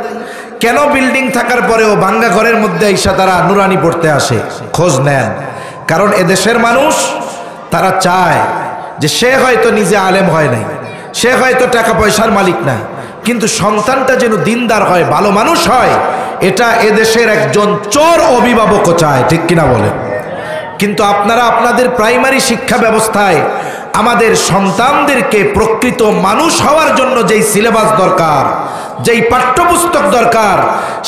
কেন বিল্ডিং থাকার পরেও ভাঙ্গা ঘরের মধ্যে এসে তারা নুরানি পড়তে আসে? খোঁজ নেন। কারণ এদেশের মানুষ তারা চায় যে সে হয়তো নিজে আলেম হয় নাই, সে হয়তো টাকা পয়সার মালিক না, কিন্তু সন্তানটা যেন দিনদার হয়, ভালো মানুষ হয়, এটা এদেশের একজন চোর অভিভাবকও চায়। ঠিক কিনা বলেন? কিন্তু আপনারা আপনাদের প্রাইমারি শিক্ষা ব্যবস্থায় আমাদের সন্তানদেরকে প্রকৃত মানুষ হওয়ার জন্য যেই সিলেবাস দরকার, যেই পাঠ্যপুস্তক দরকার,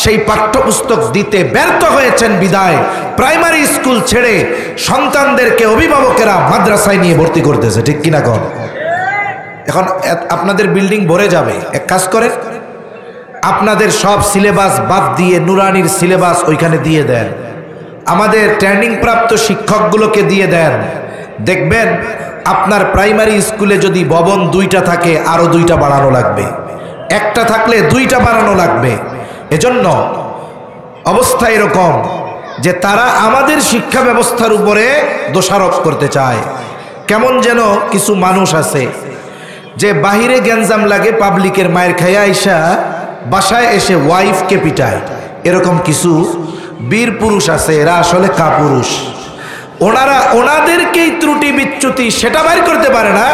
সেই পাঠ্যপুস্তক দিতে ব্যর্থ হয়েছেন বিদায় প্রাইমারি স্কুল ছেড়ে সন্তানদেরকে অভিভাবকেরা মাদ্রাসায় নিয়ে ভর্তি করতেছে। ঠিক কিনা কন? এখন আপনাদের বিল্ডিং ভরে যাবে। এক কাজ করেন, আপনাদের সব সিলেবাস বাদ দিয়ে নুরানির সিলেবাস ওইখানে দিয়ে দেন, আমাদের ট্রেনিং প্রাপ্ত শিক্ষকগুলোকে দিয়ে দেন। দেখবেন আপনার প্রাইমারি স্কুলে যদি ভবন 2টা থাকে, আরো 2টা বাড়ানো লাগবে, একটা থাকলে 2টা বাড়ানো লাগবে। এজন্য অবস্থা এরকম যে তারা আমাদের শিক্ষা ব্যবস্থার উপরে দোষারোপ করতে চায়। কেমন যেন কিছু মানুষ আছে যে বাহিরে গ্যাঞ্জাম লাগে, পাবলিকের মায়ের খাইয়া আইসা বাসায় এসে ওয়াইফকে পিটায়। এরকম কিছু বীর পুরুষ আছে, এরা আসলে কাপুরুষ। ওনাদেরকেই ত্রুটি বিচ্যুতি সেটা বাইর করতে পারে না,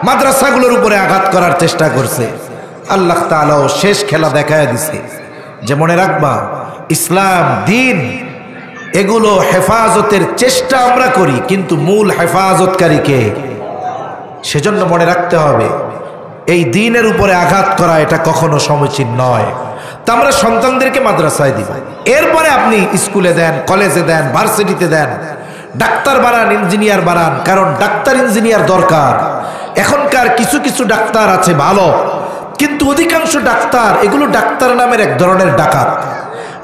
মাদ্রাসাগুলোর উপরে আঘাত করার চেষ্টা করছে। আল্লাহ তাআলাও শেষ খেলা দেখায় দিছে যে মনে রাখবা, ইসলাম দিন এগুলো হেফাজতের চেষ্টা আমরা করি, কিন্তু মূল হেফাজতকারী কে? সেজন্য মনে রাখতে হবে, এই দিনের উপরে আঘাত করা এটা কখনো সমীচীন নয়। তা আমরা সন্তানদেরকে মাদ্রাসায় দিব, এরপরে আপনি স্কুলে দেন, কলেজে দেন, ভার্সিটিতে দেন, ডাক্তার বানান, ইঞ্জিনিয়ার বানান। কারণ ডাক্তার ইঞ্জিনিয়ার দরকার। এখনকার কিছু কিছু ডাক্তার আছে ভালো, কিন্তু অধিকাংশ ডাক্তার এগুলো ডাক্তার নামের এক ধরনের ডাকাত।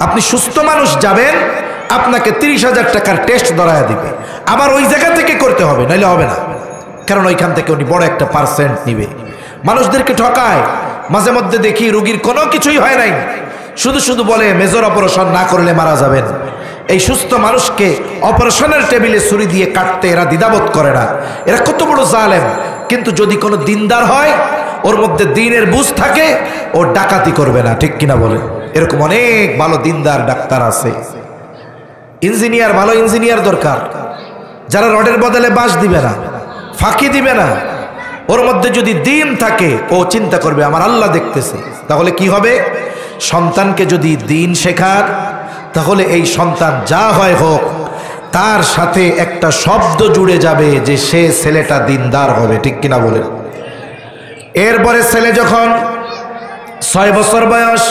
আপনি সুস্থ মানুষ যাবেন, আপনাকে 30,000 টাকার টেস্ট ধরায় দিবে, আবার ওই জায়গা থেকে করতে হবে, নাইলে হবে না। কারণ ওইখান থেকে উনি বড় একটা পার্সেন্ট নিবে। মানুষদেরকে ঠকায়। মাঝে মধ্যে দেখি রোগীর কোনো কিছুই হয় নাই, শুধু শুধু বলে মেজর অপারেশন না করলে মারা যাবেন। এই সুস্থ মানুষকে অপারেশনের টেবিলে ছুরি দিয়ে কাটতে এরা দ্বিধাবোধ করে না। এরা কত বড় জালেম। কিন্তু যদি কোনো দিনদার হয়, ওর মধ্যে দিনের বুঝ থাকে, ও ডাকাতি করবে না। ঠিক কিনা বলে? এরকম অনেক ভালো দিনদার ডাক্তার আছে। ইঞ্জিনিয়ার, ভালো ইঞ্জিনিয়ার দরকার, যারা রডের বদলে বাঁশ দিবে না, ফাঁকি দিবে না। ওর মধ্যে যদি দিন থাকে, ও চিন্তা করবে আমার আল্লাহ দেখতেছে। তাহলে কি হবে? সন্তানকে যদি দিন শেখার, তাহলে এই সন্তান যা হয় হোক, তার সাথে একটা শব্দ জুড়ে যাবে যে সে ছেলেটা দিনদার হবে। ঠিক কিনা বলে? এরপরে ছেলে যখন 6 বছর বয়স,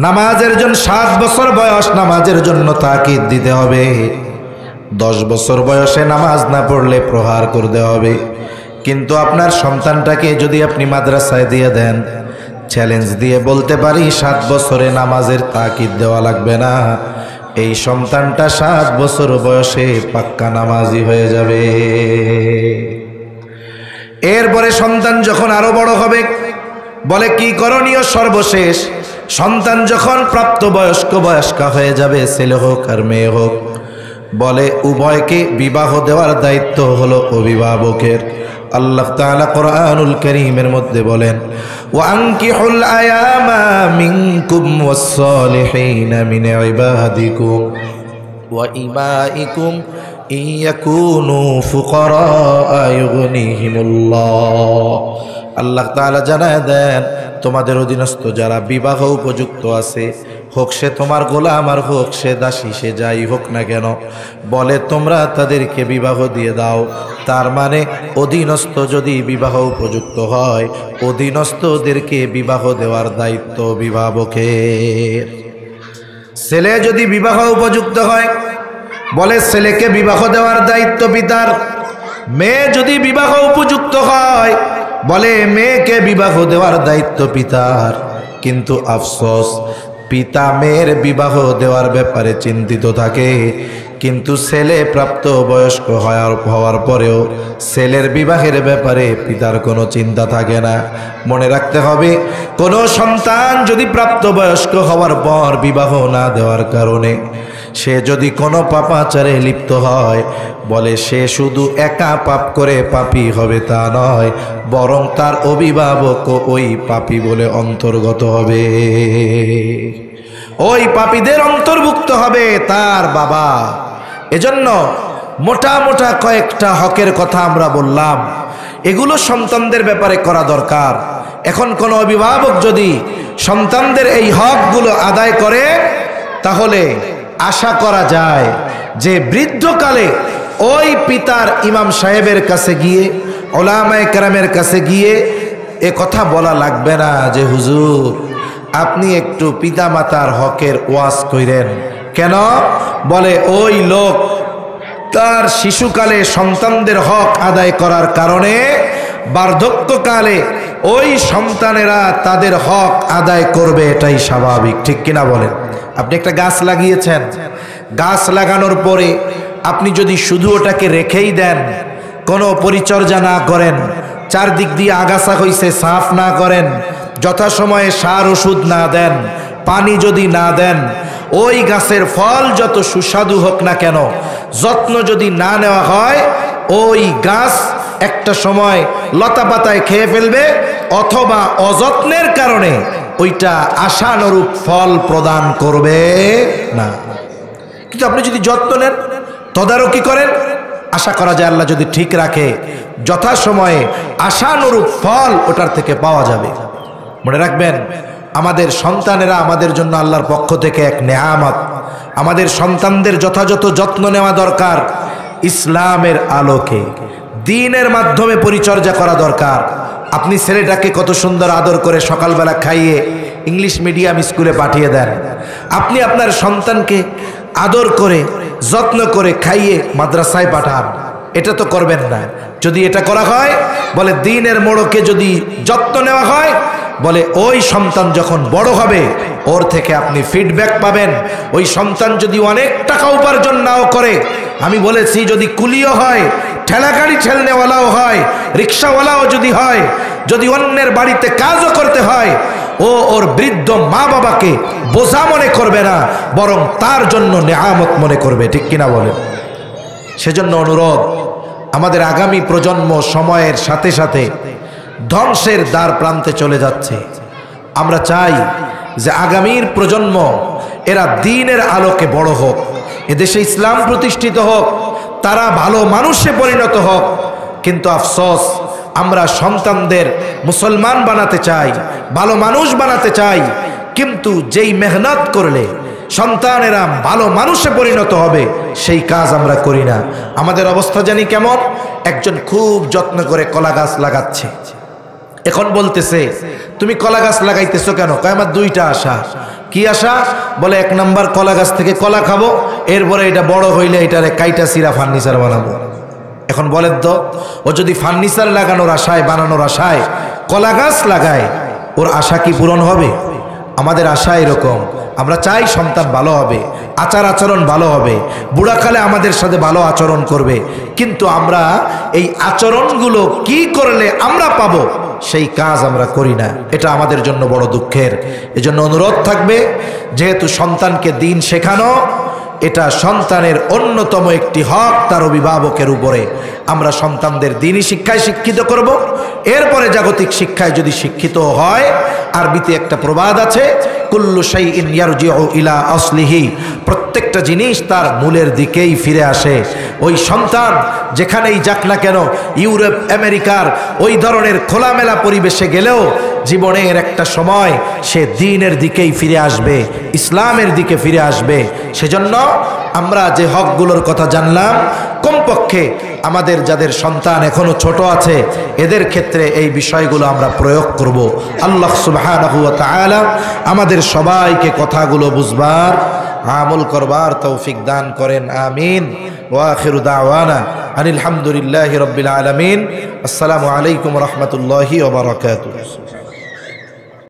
নামাজের জন্য 7 বছর বয়স, নামাজের জন্য তাকিদ দিতে হবে। 10 বছর বয়সে নামাজ না পড়লে প্রহার করতে হবে। কিন্তু আপনার সন্তানটাকে যদি আপনি মাদ্রাসায় দিয়ে দেন, চ্যালেঞ্জ দিয়ে বলতে পারি 7 বছরে নামাজের তাকিদ দেওয়া লাগবে না, এই সন্তানটা 7 বছর বয়সে পাক্কা নামাজি হয়ে যাবে। এরপরে সন্তান যখন আরো বড় হবে, বলে কি করণীয়? সর্বশেষ সন্তান যখন প্রাপ্তবয়স্কা হয়ে যাবে, ছেলে হোক আর মেয়ে হোক, বলে উভয়কে বিবাহ দেওয়ার দায়িত্ব হলো অভিভাবকের। আল্লাহ তাআলা কোরআনুল কারীমের মধ্যে বলেন, ওয়ানকিহুল আয়ামা মিনকুম ওয়াস-সালিহিনা মিন ইবাদিকুম ওয়া ইমাইকুম ইয়াকুনু ফুকারা ইউগনিহিমুল্লাহ। আল্লাহ তাআলা জানায় দেন, তোমাদের অধীনস্থ যারা বিবাহ উপযুক্ত আছে, হোক সে তোমার গোলাম আর হোক সে দাসী, সে যাই হোক না কেন, বলে তোমরা তাদেরকে বিবাহ দিয়ে দাও। তার মানে অধীনস্থ যদি বিবাহ উপযুক্ত হয়, অধীনস্থদেরকে বিবাহ দেওয়ার দায়িত্ব অভিভাবকের। ছেলে যদি বিবাহ উপযুক্ত হয়, বলে ছেলেকে বিবাহ দেওয়ার দায়িত্ব পিতার। মেয়ে যদি বিবাহ উপযুক্ত হয়, বলে মেয়েকে বিবাহ দেওয়ার দায়িত্ব পিতার। কিন্তু আফসোস, পিতা মেয়ের বিবাহ দেওয়ার ব্যাপারে চিন্তিত থাকে, কিন্তু ছেলে প্রাপ্ত বয়স্ক হওয়ার পরেও ছেলের বিবাহের ব্যাপারে পিতার কোনো চিন্তা থাকে না। মনে রাখতে হবে, কোনো সন্তান যদি প্রাপ্তবয়স্ক হওয়ার পর বিবাহ না দেওয়ার কারণে সে যদি কোনো পাপাচারে লিপ্ত হয়, বলে সে শুধু একা পাপ করে পাপী হবে তা নয়, বরং তার অভিভাবকও ওই পাপী বলে অন্তর্গত হবে। ওই পাপীদের অন্তর্ভুক্ত হবে তার বাবা। এজন্য মোটা মোটা কয়েকটা হকের কথা আমরা বললাম, এগুলো সন্তানদের ব্যাপারে করা দরকার। এখন কোনো অভিভাবক যদি সন্তানদের এই হকগুলো আদায় করে, তাহলে আশা করা যায় যে বৃদ্ধকালে ওই পিতার ইমাম সাহেবের কাছে গিয়ে, ওলামায়ে কেরামের কাছে গিয়ে এ কথা বলা লাগবে না যে হুজুর আপনি একটু পিতামাতার হকের ওয়াজ কইরেন। কেন? বলে ওই লোক তার শিশুকালে সন্তানদের হক আদায় করার কারণে বার্ধক্যকালে ওই সন্তানেরা তাদের হক আদায় করবে, এটাই স্বাভাবিক। ঠিক কিনা বলেন? আপনি একটা গাছ লাগিয়েছেন, গাছ লাগানোর পরে আপনি যদি শুধু ওটাকে রেখেই দেন, কোনো পরিচর্যা না করেন, চারদিক দিয়ে আগাছা হইছে সাফ না করেন, যথাসময়ে সার ওষুধ না দেন, পানি যদি না দেন, ওই গাছের ফল যত সুস্বাদু হোক না কেন, যত্ন যদি না নেওয়া হয়, ওই গাছ একটা সময় লতা পাতায় খেয়ে ফেলবে, অথবা অযত্নের কারণে ওইটা আশানুরূপ ফল প্রদান করবে না। কিন্তু আপনি যদি যত্ন নেন, তদারকি করেন, আশা করা যায় আল্লাহ যদি ঠিক রাখে, যথাসময়ে আশানুরূপ ফল ওটার থেকে পাওয়া যাবে। মনে রাখবেন, আমাদের সন্তানেরা আমাদের জন্য আল্লাহর পক্ষ থেকে এক নেয়ামত। আমাদের সন্তানদের যথাযথ যত্ন নেওয়া দরকার, ইসলামের আলোকে দ্বীনের মাধ্যমে পরিচর্যা করা দরকার। আপনি ছেলেটাকে কত সুন্দর আদর করে সকালবেলা খাইয়ে ইংলিশ মিডিয়াম স্কুলে পাঠিয়ে দেন, আপনি আপনার সন্তানকে আদর করে যত্ন করে খাইয়ে মাদ্রাসায় পাঠান, এটা তো করবেন না। যদি এটা করা হয়, বলে দ্বীনের মোড়কে যদি যত্ন নেওয়া হয়, বলে ওই সন্তান যখন বড় হবে ওর থেকে আপনি ফিডব্যাক পাবেন। ওই সন্তান যদি অনেক টাকা উপার্জন নাও করে, আমি বলেছি যদি কুলিও হয়, ঠেলাগাড়ি ঠেলনেওয়ালাও হয়, রিক্সাওয়ালাও যদি হয়, যদি অন্যের বাড়িতে কাজও করতে হয়, ও ওর বৃদ্ধ মা বাবাকে বোঝা মনে করবে না, বরং তার জন্য নেয়ামত মনে করবে। ঠিক কিনা বলেন? সেজন্য অনুরোধ, আমাদের আগামী প্রজন্ম সময়ের সাথে সাথে ধ্বংসের দ্বার প্রান্তে চলে যাচ্ছে। আমরা চাই যে আগামীর প্রজন্ম এরা দ্বীনের আলোকে বড় হোক, এদেশে ইসলাম প্রতিষ্ঠিত হোক, তারা ভালো মানুষে পরিণত হোক। কিন্তু আফসোস, আমরা সন্তানদের মুসলমান বানাতে চাই, ভালো মানুষ বানাতে চাই, কিন্তু যেই মেহনত করলে সন্তানেরা ভালো মানুষে পরিণত হবে সেই কাজ আমরা করি না। আমাদের অবস্থা জানি কেমন। একজন খুব যত্ন করে কলা গাছ লাগাচ্ছে, এখন বলতেছে তুমি কলা গাছ লাগাইতেছো কেন? কয় আমার দুইটা আশা। কি আশা? বলে এক নাম্বার কলা গাছ থেকে কলা খাবো, এরপরে এটা বড় হইলে এটারে কাইটা সিরা ফার্নিচার বানাবো। এখন বলেন তো, ও যদি ফার্নিচার লাগানোর আশায়, বানানোর আশায় কলা গাছ লাগায়, ওর আশা কি পূরণ হবে? আমাদের আশা এরকম, আমরা চাই সন্তান ভালো হবে, আচার আচরণ ভালো হবে, বুড়াকালে আমাদের সাথে ভালো আচরণ করবে, কিন্তু আমরা এই আচরণগুলো কি করলে আমরা পাবো সেই কাজ আমরা করি না। এটা আমাদের জন্য বড় দুঃখের। এজন্য অনুরোধ থাকবে, যেহেতু সন্তানকে দ্বীন শেখানো এটা সন্তানের অন্যতম একটি হক তার অভিভাবকের উপরে। আমরা সন্তানদের দ্বীনি শিক্ষায় শিক্ষিত করব, এরপরে জাগতিক শিক্ষায় যদি শিক্ষিত হয়। আরবিতে একটা প্রবাদ আছে, কুল্লু শাইইন ইয়ারজিউ ইলা আসলিহি, প্রত্যেকটা জিনিস তার মূলের দিকেই ফিরে আসে। ওই সন্তান যেখানেই যাক না কেন, ইউরোপ আমেরিকার ওই ধরনের খোলামেলা পরিবেশে গেলেও জীবনের একটা সময় সে দ্বীনের দিকেই ফিরে আসবে, ইসলামের দিকে ফিরে আসবে। সেজন্য আমরা যে হকগুলোর কথা জানলাম, কমপক্ষে আমাদের যাদের সন্তান এখনো ছোট আছে এদের ক্ষেত্রে এই বিষয়গুলো আমরা প্রয়োগ করব। আল্লাহ সুবহানাহু ওয়া তাআলা আমাদের সবাইকে কথাগুলো বুঝবার, আমল করবার তৌফিক দান করেন, আমিন। ওয়া আখিরু দাওয়ানা আনিল হামদুলিল্লাহি রাব্বিল আলামিন। আসসালামু আলাইকুম ওয়া রাহমাতুল্লাহি ওয়া বারাকাতুহু।